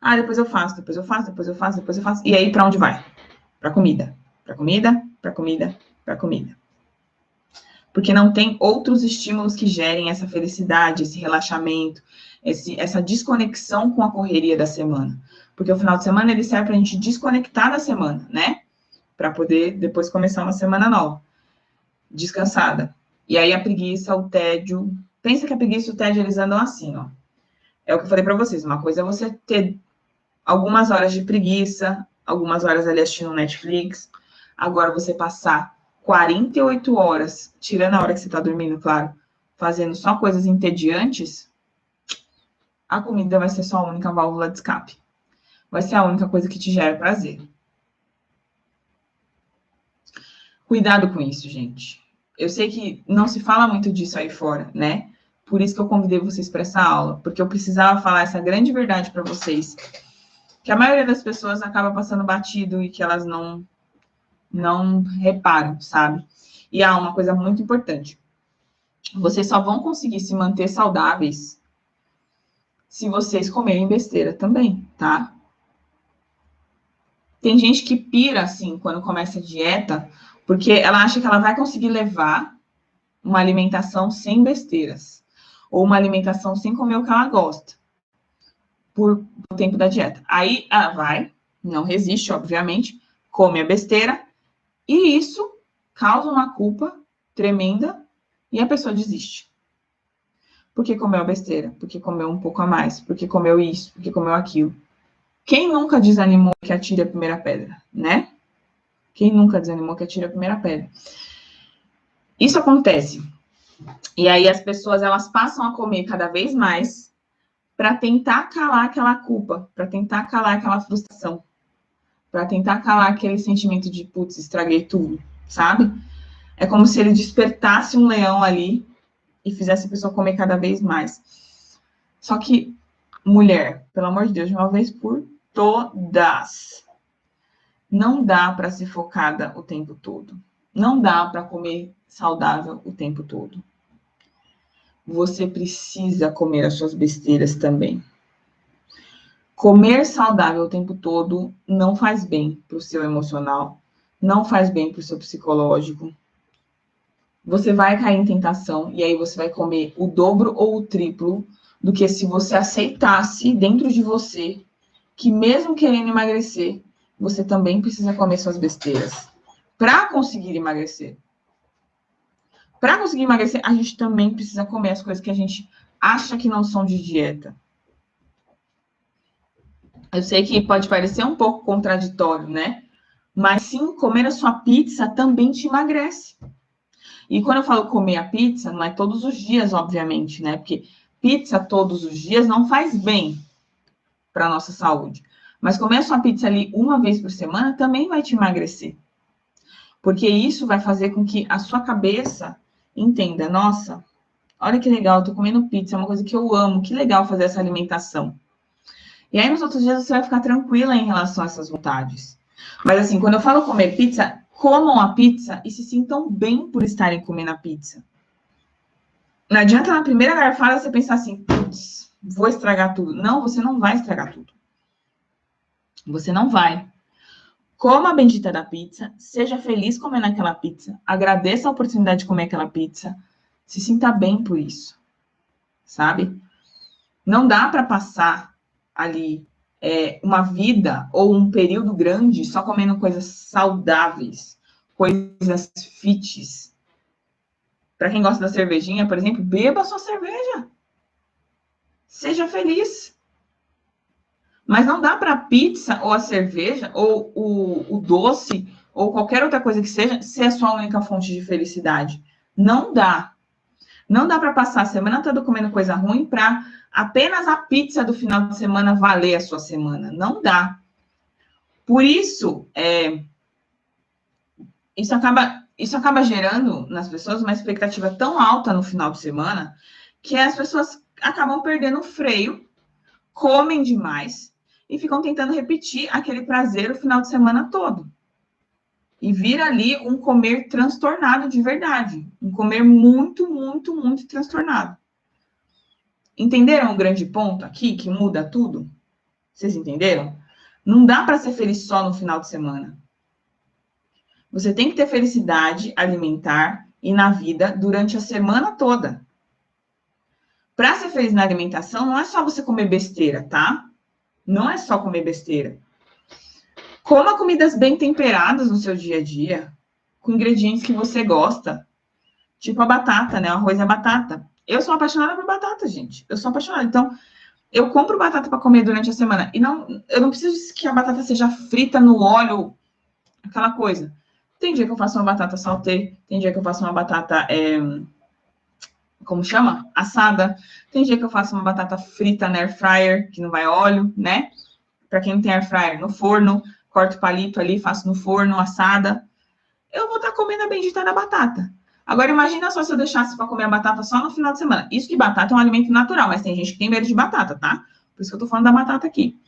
Ah, depois eu faço, depois eu faço, depois eu faço, depois eu faço. E aí, para onde vai? Para comida. Para comida, para comida, para comida. Porque não tem outros estímulos que gerem essa felicidade, esse relaxamento, essa desconexão com a correria da semana. Porque o final de semana ele serve para a gente desconectar da semana, né? Para poder depois começar uma semana nova, descansada. E aí a preguiça, o tédio. Pensa que a preguiça e o tédio eles andam assim, ó. É o que eu falei para vocês. Uma coisa é você ter algumas horas de preguiça, algumas horas ali assistindo Netflix. Agora você passar 48 horas, tirando a hora que você está dormindo, claro, fazendo só coisas entediantes, a comida vai ser só a única válvula de escape. Vai ser a única coisa que te gera prazer. Cuidado com isso, gente. Eu sei que não se fala muito disso aí fora, né? Por isso que eu convidei vocês para essa aula, porque eu precisava falar essa grande verdade para vocês, que a maioria das pessoas acaba passando batido e que elas não reparam, sabe? E há uma coisa muito importante. Vocês só vão conseguir se manter saudáveis se vocês comerem besteira também, tá? Tem gente que pira, assim, quando começa a dieta, porque ela acha que ela vai conseguir levar uma alimentação sem besteiras, ou uma alimentação sem comer o que ela gosta, por o tempo da dieta. Aí ela vai, não resiste, obviamente, come a besteira, e isso causa uma culpa tremenda e a pessoa desiste. Porque comeu besteira, porque comeu um pouco a mais, porque comeu isso, porque comeu aquilo. Quem nunca desanimou que atire a primeira pedra, né? Quem nunca desanimou que atire a primeira pedra. Isso acontece. E aí as pessoas elas passam a comer cada vez mais para tentar calar aquela culpa, para tentar calar aquela frustração, para tentar calar aquele sentimento de putz, estraguei tudo, sabe? É como se ele despertasse um leão ali e fizesse a pessoa comer cada vez mais. Só que, mulher, pelo amor de Deus, de uma vez por todas, não dá para ser focada o tempo todo. Não dá para comer saudável o tempo todo. Você precisa comer as suas besteiras também. Comer saudável o tempo todo não faz bem para o seu emocional, não faz bem para o seu psicológico. Você vai cair em tentação e aí você vai comer o dobro ou o triplo do que se você aceitasse dentro de você que mesmo querendo emagrecer, você também precisa comer suas besteiras para conseguir emagrecer. Para conseguir emagrecer, a gente também precisa comer as coisas que a gente acha que não são de dieta. Eu sei que pode parecer um pouco contraditório, né? Mas sim, comer a sua pizza também te emagrece. E quando eu falo comer a pizza, não é todos os dias, obviamente, né? Porque pizza todos os dias não faz bem para a nossa saúde. Mas comer a sua pizza ali uma vez por semana também vai te emagrecer. Porque isso vai fazer com que a sua cabeça entenda, nossa, olha que legal, eu tô comendo pizza, é uma coisa que eu amo, que legal fazer essa alimentação. E aí nos outros dias você vai ficar tranquila em relação a essas vontades. Mas assim, quando eu falo comer pizza, comam a pizza e se sintam bem por estarem comendo a pizza. Não adianta na primeira garfada você pensar assim, putz, vou estragar tudo. Não, você não vai estragar tudo. Você não vai. Coma a bendita da pizza, seja feliz comendo aquela pizza, agradeça a oportunidade de comer aquela pizza, se sinta bem por isso, sabe? Não dá para passar ali uma vida ou um período grande só comendo coisas saudáveis, coisas fits. Para quem gosta da cervejinha, por exemplo, beba a sua cerveja. Seja feliz. Mas não dá para a pizza ou a cerveja ou o doce ou qualquer outra coisa que seja ser a sua única fonte de felicidade. Não dá. Não dá para passar a semana toda comendo coisa ruim para apenas a pizza do final de semana valer a sua semana. Não dá. Por isso, isso acaba gerando nas pessoas uma expectativa tão alta no final de semana que as pessoas acabam perdendo o freio, comem demais e ficam tentando repetir aquele prazer o final de semana todo. E vira ali um comer transtornado de verdade. Um comer muito, muito, muito transtornado. Entenderam o grande ponto aqui, que muda tudo? Vocês entenderam? Não dá para ser feliz só no final de semana. Você tem que ter felicidade alimentar e na vida durante a semana toda. Para ser feliz na alimentação, não é só você comer besteira, tá? Não é só comer besteira. Coma comidas bem temperadas no seu dia a dia, com ingredientes que você gosta. Tipo a batata, né? O arroz e a batata. Eu sou apaixonada por batata, gente. Eu sou apaixonada. Então, eu compro batata para comer durante a semana. E não, eu não preciso que a batata seja frita no óleo, aquela coisa. Tem dia que eu faço uma batata saltê, tem dia que eu faço uma batata, como chama? Assada. Tem dia que eu faço uma batata frita na air fryer, que não vai óleo, né? Para quem não tem air fryer, no forno, corto o palito ali, faço no forno, assada. Eu vou estar comendo a bendita da batata. Agora, imagina só se eu deixasse para comer a batata só no final de semana. Isso que batata é um alimento natural, mas tem gente que tem medo de batata, tá? Por isso que eu tô falando da batata aqui.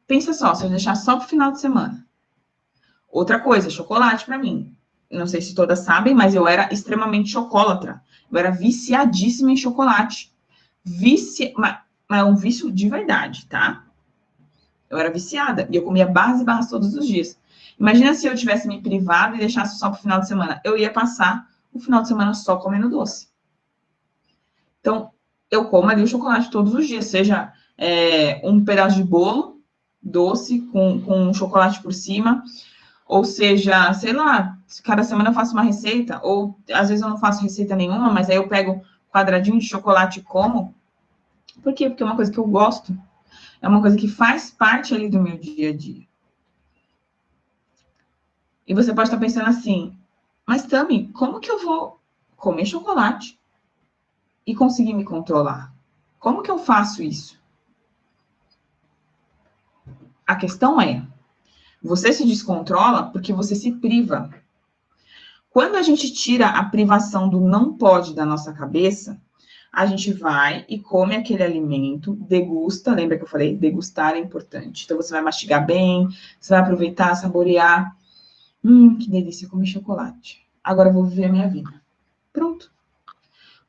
Pensa só, se eu deixar só pro final de semana. Outra coisa, chocolate para mim. Não sei se todas sabem, mas eu era extremamente chocolatra. Eu era viciadíssima em chocolate. Mas é um vício de verdade, tá? Eu era viciada. E eu comia barras e barras todos os dias. Imagina se eu tivesse me privado e deixasse só pro final de semana. Eu ia passar o final de semana só comendo doce. Então, eu como ali o chocolate todos os dias. Seja um pedaço de bolo doce com chocolate por cima. Ou seja, sei lá, cada semana eu faço uma receita. Ou às vezes eu não faço receita nenhuma, mas aí eu pego quadradinho de chocolate e como. Por quê? Porque é uma coisa que eu gosto. É uma coisa que faz parte ali do meu dia a dia. E você pode estar pensando assim, mas Tami, como que eu vou comer chocolate e conseguir me controlar? Como que eu faço isso? A questão é, você se descontrola porque você se priva. Quando a gente tira a privação do não pode da nossa cabeça, a gente vai e come aquele alimento, degusta, lembra que eu falei? Degustar é importante. Então, você vai mastigar bem, você vai aproveitar, saborear. Que delícia, comer chocolate. Agora eu vou viver a minha vida. Pronto.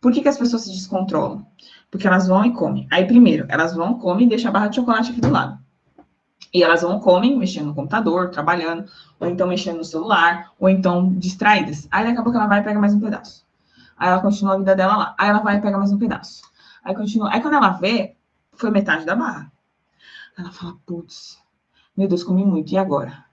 Por que as pessoas se descontrolam? Porque elas vão e comem. Aí, primeiro, elas vão, comem e deixam a barra de chocolate aqui do lado. E elas vão, comem, mexendo no computador, trabalhando, ou então mexendo no celular, ou então distraídas. Aí, daqui a pouco, ela vai e pega mais um pedaço. Aí, ela continua a vida dela lá. Aí, ela vai e pega mais um pedaço. Aí, continua. Aí, quando ela vê, foi metade da barra. Ela fala, putz, meu Deus, comi muito, e agora?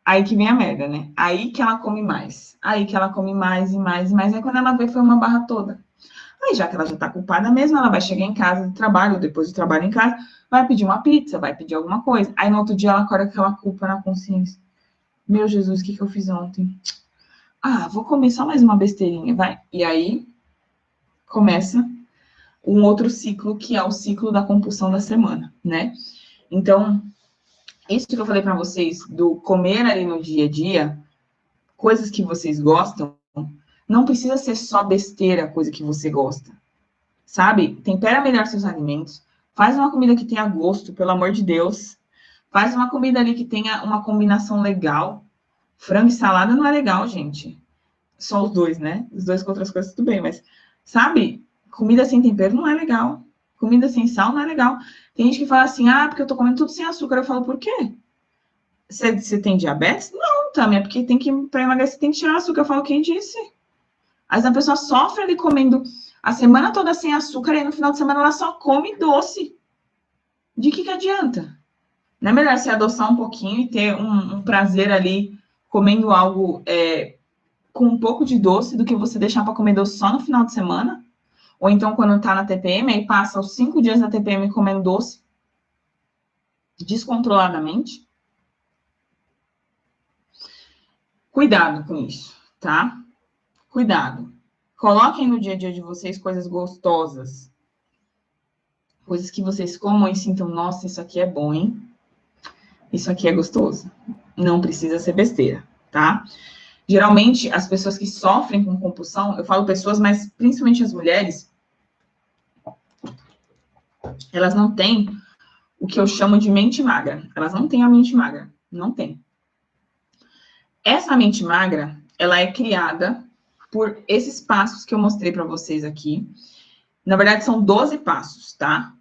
Aí que vem a merda, né? Aí que ela come mais. Aí que ela come mais e mais e mais. Aí quando ela vê, foi uma barra toda. Aí já que ela já tá culpada mesmo, ela vai chegar em casa do trabalho, depois do trabalho em casa, vai pedir uma pizza, vai pedir alguma coisa. Aí no outro dia ela acorda com aquela culpa na consciência. Meu Jesus, o que eu fiz ontem? Ah, vou comer só mais uma besteirinha, vai. E aí começa um outro ciclo, que é o ciclo da compulsão da semana, né? Então, isso que eu falei para vocês, do comer ali no dia a dia, coisas que vocês gostam, não precisa ser só besteira, coisa que você gosta. Sabe? Tempera melhor seus alimentos. Faz uma comida que tenha gosto, pelo amor de Deus. Faz uma comida ali que tenha uma combinação legal. Frango e salada não é legal, gente. Só os dois, né? Os dois com outras coisas, tudo bem, mas, sabe? Comida sem tempero não é legal. Comida sem sal não é legal. Tem gente que fala assim, porque eu tô comendo tudo sem açúcar. Eu falo, por quê? Você tem diabetes? Não, também, é porque para emagrecer tem que tirar açúcar. Eu falo, quem disse? Às vezes a pessoa sofre ali comendo a semana toda sem açúcar e no final de semana ela só come doce. De que adianta? Não é melhor se adoçar um pouquinho e ter um prazer ali comendo algo com um pouco de doce do que você deixar para comer doce só no final de semana? Ou então quando tá na TPM, aí passa os 5 dias na TPM comendo doce descontroladamente? Cuidado com isso, tá? Cuidado. Coloquem no dia a dia de vocês coisas gostosas. Coisas que vocês comam e sintam, nossa, isso aqui é bom, hein? Isso aqui é gostoso. Não precisa ser besteira, tá? Geralmente, as pessoas que sofrem com compulsão, eu falo pessoas, mas principalmente as mulheres, elas não têm o que eu chamo de mente magra. Elas não têm a mente magra. Não tem. Essa mente magra, ela é criada por esses passos que eu mostrei para vocês aqui. Na verdade, são 12 passos, tá?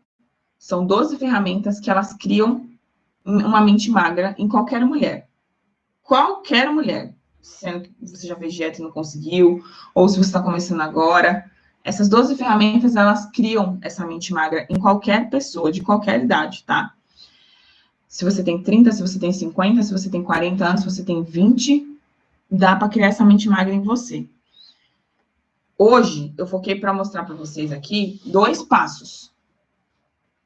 São 12 ferramentas que elas criam uma mente magra em qualquer mulher. Qualquer mulher. Sendo que você já fez dieta e não conseguiu, ou se você está começando agora. Essas 12 ferramentas, elas criam essa mente magra em qualquer pessoa, de qualquer idade, tá? Se você tem 30, se você tem 50, se você tem 40 anos, se você tem 20, dá para criar essa mente magra em você. Hoje, eu foquei para mostrar para vocês aqui 2 passos.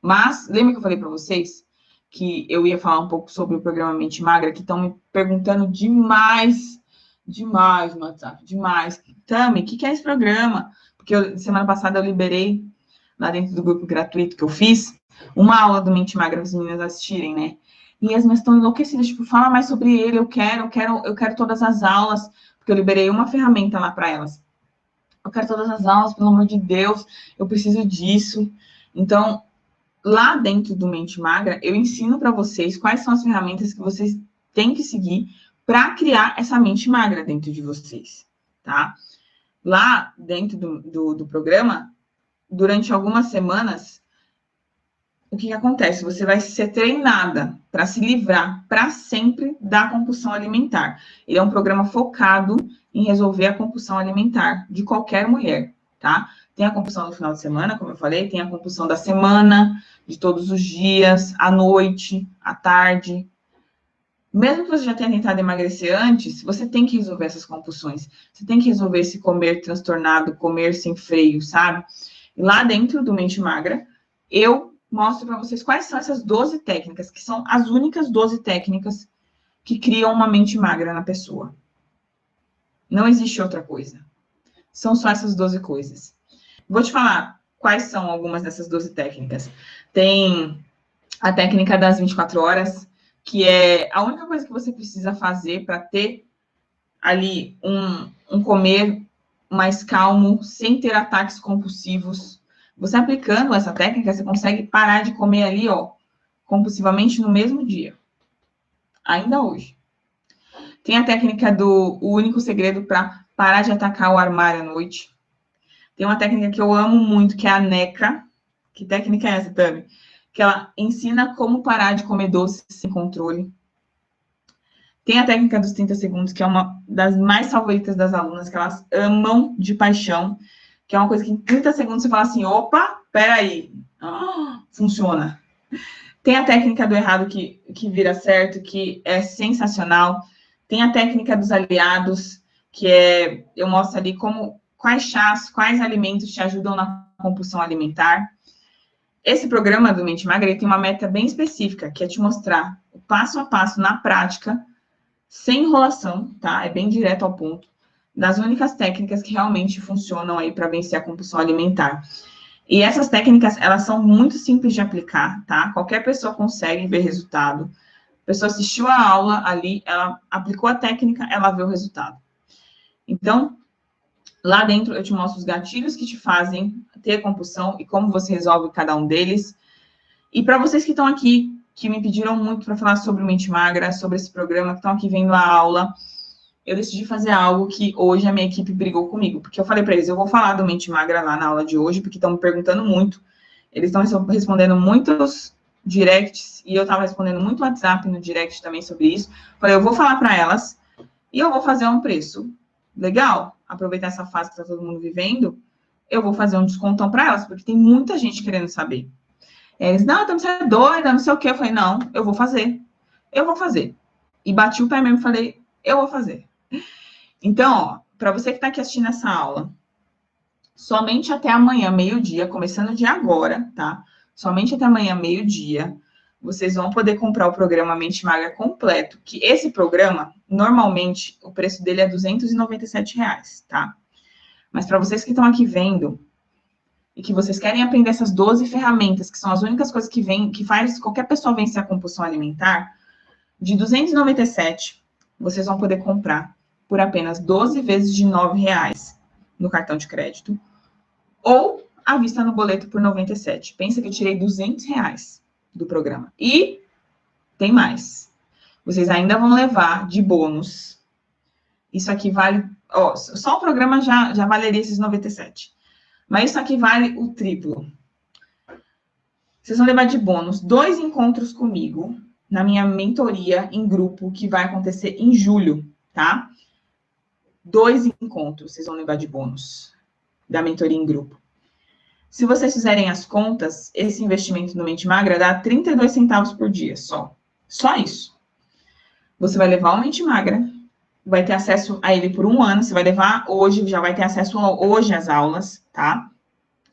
Mas, lembra que eu falei para vocês que eu ia falar um pouco sobre o programa Mente Magra, que estão me perguntando demais no WhatsApp, demais. Tami, o que é esse programa? Porque semana passada eu liberei, lá dentro do grupo gratuito que eu fiz, uma aula do Mente Magra para as meninas assistirem, né? E as minhas estão enlouquecidas, tipo, fala mais sobre ele, eu quero todas as aulas, porque eu liberei uma ferramenta lá para elas. Eu quero todas as aulas, pelo amor de Deus, eu preciso disso. Então, lá dentro do Mente Magra, eu ensino para vocês quais são as ferramentas que vocês têm que seguir para criar essa mente magra dentro de vocês, tá? Lá dentro do programa, durante algumas semanas, o que acontece? Você vai ser treinada para se livrar para sempre da compulsão alimentar. Ele é um programa focado em resolver a compulsão alimentar de qualquer mulher, tá? Tem a compulsão do final de semana, como eu falei, tem a compulsão da semana, de todos os dias, à noite, à tarde. Mesmo que você já tenha tentado emagrecer antes, você tem que resolver essas compulsões. Você tem que resolver esse comer transtornado, comer sem freio, sabe? E lá dentro do Mente Magra, eu mostro para vocês quais são essas 12 técnicas, que são as únicas 12 técnicas que criam uma mente magra na pessoa. Não existe outra coisa. São só essas 12 coisas. Vou te falar quais são algumas dessas 12 técnicas. Tem a técnica das 24 horas, que é a única coisa que você precisa fazer para ter ali um comer mais calmo, sem ter ataques compulsivos. Você aplicando essa técnica, você consegue parar de comer ali, ó, compulsivamente no mesmo dia. Ainda hoje. Tem a técnica do o único segredo para parar de atacar o armário à noite. Tem uma técnica que eu amo muito, que é a NECA. Que técnica é essa, Tami? Que ela ensina como parar de comer doces sem controle. Tem a técnica dos 30 segundos, que é uma das mais favoritas das alunas, que elas amam de paixão, que é uma coisa que em 30 segundos você fala assim, opa, peraí, funciona. Tem a técnica do errado que vira certo, que é sensacional. Tem a técnica dos aliados, que é, eu mostro ali quais chás, quais alimentos te ajudam na compulsão alimentar. Esse programa do Mente Magra, ele tem uma meta bem específica, que é te mostrar o passo a passo na prática, sem enrolação, tá? É bem direto ao ponto, das únicas técnicas que realmente funcionam aí para vencer a compulsão alimentar. E essas técnicas, elas são muito simples de aplicar, tá? Qualquer pessoa consegue ver resultado. A pessoa assistiu a aula ali, ela aplicou a técnica, ela vê o resultado. Então, lá dentro eu te mostro os gatilhos que te fazem ter compulsão e como você resolve cada um deles. E para vocês que estão aqui, que me pediram muito para falar sobre o Mente Magra, sobre esse programa, que estão aqui vendo a aula, eu decidi fazer algo que hoje a minha equipe brigou comigo, porque eu falei para eles, eu vou falar do Mente Magra lá na aula de hoje, porque estão me perguntando muito, eles estão respondendo muitos directs, e eu estava respondendo muito WhatsApp no direct também sobre isso, falei, eu vou falar para elas, e eu vou fazer um preço legal, aproveitar essa fase que está todo mundo vivendo, eu vou fazer um descontão para elas, porque tem muita gente querendo saber. Eles, não, você é doida, não sei o quê. Eu falei, não, eu vou fazer. Eu vou fazer. E bati o pé mesmo e falei, eu vou fazer. Então, ó, para você que está aqui assistindo essa aula, somente até amanhã, meio-dia, começando de agora, tá? Somente até amanhã, meio-dia, vocês vão poder comprar o programa Mente Magra completo, que esse programa, normalmente, o preço dele é R$297, tá? Mas para vocês que estão aqui vendo, e que vocês querem aprender essas 12 ferramentas, que são as únicas coisas que faz qualquer pessoa vencer a compulsão alimentar, de 297, vocês vão poder comprar por apenas 12 vezes de R$9 no cartão de crédito, ou à vista no boleto por 97. Pensa que eu tirei R$200 do programa. E tem mais. Vocês ainda vão levar de bônus Isso aqui vale... Ó, só o programa já valeria esses 97. Mas isso aqui vale o triplo. Vocês vão levar de bônus 2 encontros comigo na minha mentoria em grupo, que vai acontecer em julho, tá? 2 encontros vocês vão levar de bônus da mentoria em grupo. Se vocês fizerem as contas, esse investimento no Mente Magra dá 32 centavos por dia, só. Só isso. Você vai levar o Mente Magra, vai ter acesso a ele por 1 ano, você vai levar hoje, já vai ter acesso hoje às aulas, tá?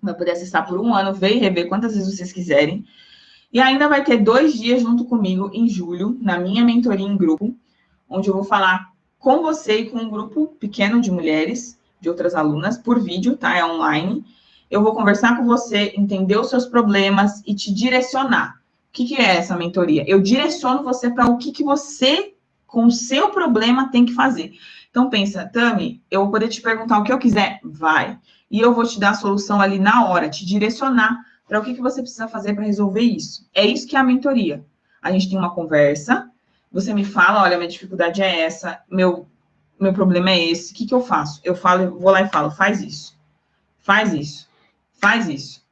Vai poder acessar por 1 ano, ver e rever quantas vezes vocês quiserem. E ainda vai ter 2 dias junto comigo em julho, na minha mentoria em grupo, onde eu vou falar com você e com um grupo pequeno de mulheres, de outras alunas, por vídeo, tá? É online. Eu vou conversar com você, entender os seus problemas e te direcionar. O que é essa mentoria? Eu direciono você para o que você, com o seu problema, tem que fazer. Então, pensa, Tami, eu vou poder te perguntar o que eu quiser? Vai. E eu vou te dar a solução ali na hora, te direcionar para o que você precisa fazer para resolver isso. É isso que é a mentoria. A gente tem uma conversa, você me fala, olha, minha dificuldade é essa, meu problema é esse, o que eu faço? Eu vou lá e falo, faz isso, faz isso, faz isso.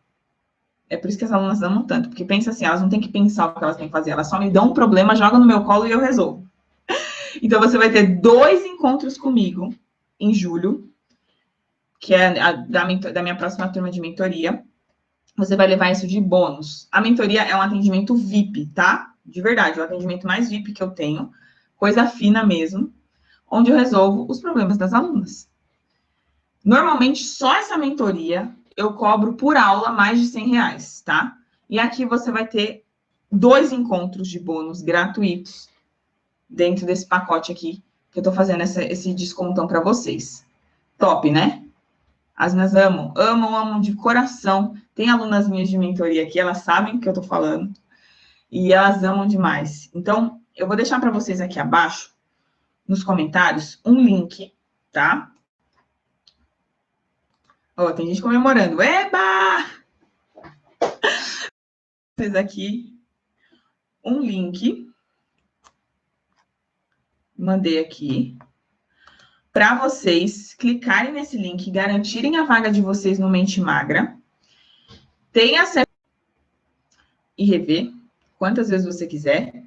É por isso que as alunas amam tanto, porque pensa assim, elas não têm que pensar o que elas têm que fazer, elas só me dão um problema, jogam no meu colo e eu resolvo. Então, você vai ter 2 encontros comigo em julho, que é da minha próxima turma de mentoria. Você vai levar isso de bônus. A mentoria é um atendimento VIP, tá? De verdade, é o atendimento mais VIP que eu tenho, coisa fina mesmo, onde eu resolvo os problemas das alunas. Normalmente, só essa mentoria eu cobro por aula mais de R$100, tá? E aqui você vai ter 2 encontros de bônus gratuitos dentro desse pacote aqui, que eu tô fazendo esse descontão para vocês. Top, né? As meninas amam de coração. Tem alunas minhas de mentoria aqui, elas sabem o que eu tô falando. E elas amam demais. Então, eu vou deixar para vocês aqui abaixo, nos comentários, um link, tá? Ó, tem gente comemorando. Eba! Vocês aqui, um link. Mandei aqui. Para vocês clicarem nesse link, garantirem a vaga de vocês no Mente Magra. Tem acesso e rever quantas vezes você quiser,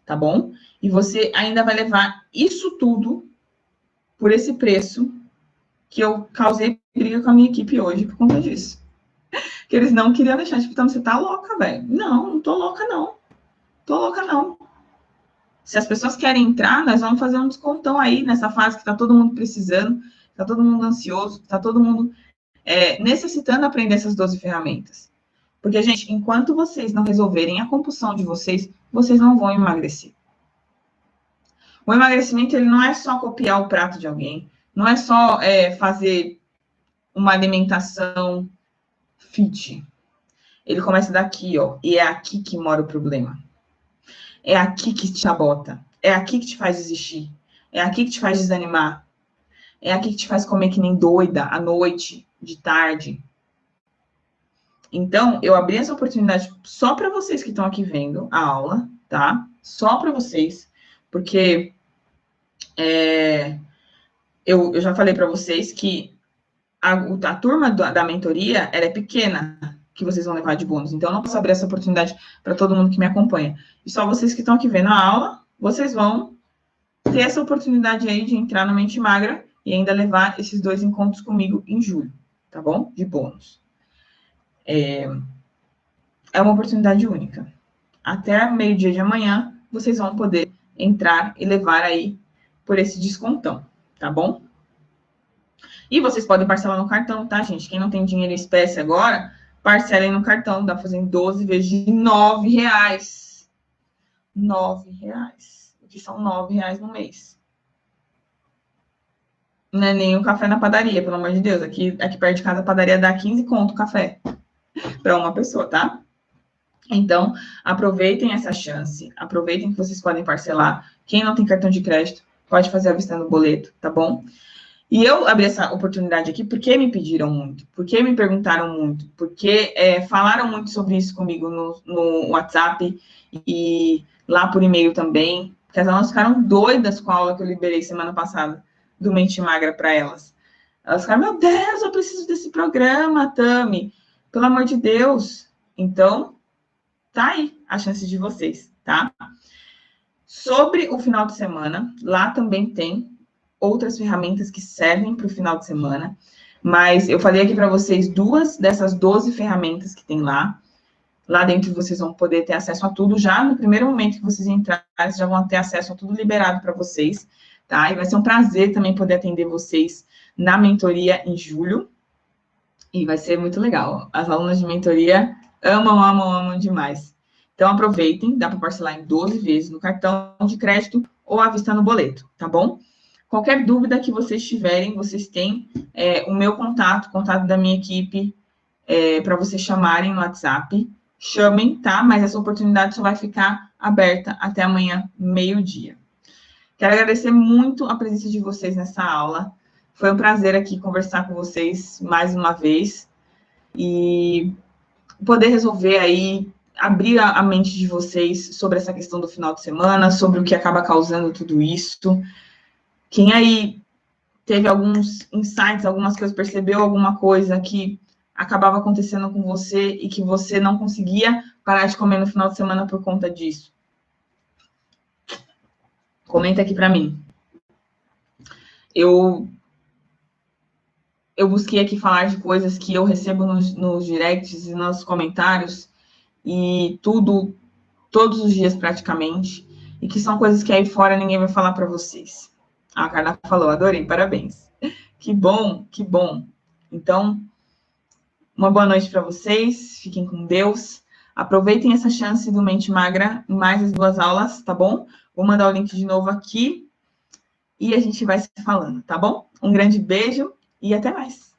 tá bom? E você ainda vai levar isso tudo por esse preço que eu causei briga com a minha equipe hoje por conta disso. Que eles não queriam deixar, tipo, então você tá louca, velho. Não tô louca, não. Tô louca, não. Se as pessoas querem entrar, nós vamos fazer um descontão aí nessa fase que tá todo mundo precisando, tá todo mundo ansioso, tá todo mundo necessitando aprender essas 12 ferramentas. Porque, gente, enquanto vocês não resolverem a compulsão de vocês, vocês não vão emagrecer. O emagrecimento, ele não é só copiar o prato de alguém, não é só fazer uma alimentação fit. Ele começa daqui, ó, e é aqui que mora o problema. É aqui que te sabota, é aqui que te faz desistir, é aqui que te faz desanimar, é aqui que te faz comer que nem doida à noite, de tarde. Então, eu abri essa oportunidade só para vocês que estão aqui vendo a aula, tá? Só para vocês, porque eu já falei para vocês que a turma da mentoria, ela é pequena, que vocês vão levar de bônus. Então, eu não posso abrir essa oportunidade para todo mundo que me acompanha. E só vocês que estão aqui vendo a aula, vocês vão ter essa oportunidade aí de entrar no Mente Magra e ainda levar esses 2 encontros comigo em julho, tá bom? De bônus. É uma oportunidade única. Até meio-dia de amanhã, vocês vão poder entrar e levar aí por esse descontão, tá bom? E vocês podem parcelar no cartão, tá, gente? Quem não tem dinheiro em espécie agora, parcelem no cartão. Dá pra fazer em 12 vezes de R$9. R$9. O que são R$9 no mês. Não é nem o café na padaria, pelo amor de Deus. Aqui perto de casa a padaria dá 15 conto o café para uma pessoa, tá? Então, aproveitem essa chance. Aproveitem que vocês podem parcelar. Quem não tem cartão de crédito, pode fazer a vista no boleto, tá bom? E eu abri essa oportunidade aqui porque me pediram muito, porque me perguntaram muito, porque falaram muito sobre isso comigo no WhatsApp e lá por e-mail também, porque as alunas ficaram doidas com a aula que eu liberei semana passada do Mente Magra para elas. Elas ficaram, meu Deus, eu preciso desse programa, Tami. Pelo amor de Deus. Então, tá aí a chance de vocês, tá? Sobre o final de semana, lá também tem outras ferramentas que servem para o final de semana, mas eu falei aqui para vocês 2 dessas 12 ferramentas que tem lá. Lá dentro vocês vão poder ter acesso a tudo. Já no primeiro momento que vocês entrarem, vocês já vão ter acesso a tudo liberado para vocês, tá? E vai ser um prazer também poder atender vocês na mentoria em julho. E vai ser muito legal. As alunas de mentoria amam demais. Então, aproveitem, dá para parcelar em 12 vezes no cartão de crédito ou à vista no boleto, tá bom? Qualquer dúvida que vocês tiverem, vocês têm o meu contato da minha equipe, para vocês chamarem no WhatsApp. Chamem, tá? Mas essa oportunidade só vai ficar aberta até amanhã, meio-dia. Quero agradecer muito a presença de vocês nessa aula. Foi um prazer aqui conversar com vocês mais uma vez e poder resolver aí, abrir a mente de vocês sobre essa questão do final de semana, sobre o que acaba causando tudo isso. Quem aí teve alguns insights, algumas coisas, percebeu alguma coisa que acabava acontecendo com você e que você não conseguia parar de comer no final de semana por conta disso? Comenta aqui para mim. Eu busquei aqui falar de coisas que eu recebo nos directs e nos comentários, e todos os dias praticamente, e que são coisas que aí fora ninguém vai falar para vocês. A Carla falou, adorei, parabéns. Que bom, que bom. Então, uma boa noite para vocês, fiquem com Deus. Aproveitem essa chance do Mente Magra em mais as 2 aulas, tá bom? Vou mandar o link de novo aqui e a gente vai se falando, tá bom? Um grande beijo e até mais.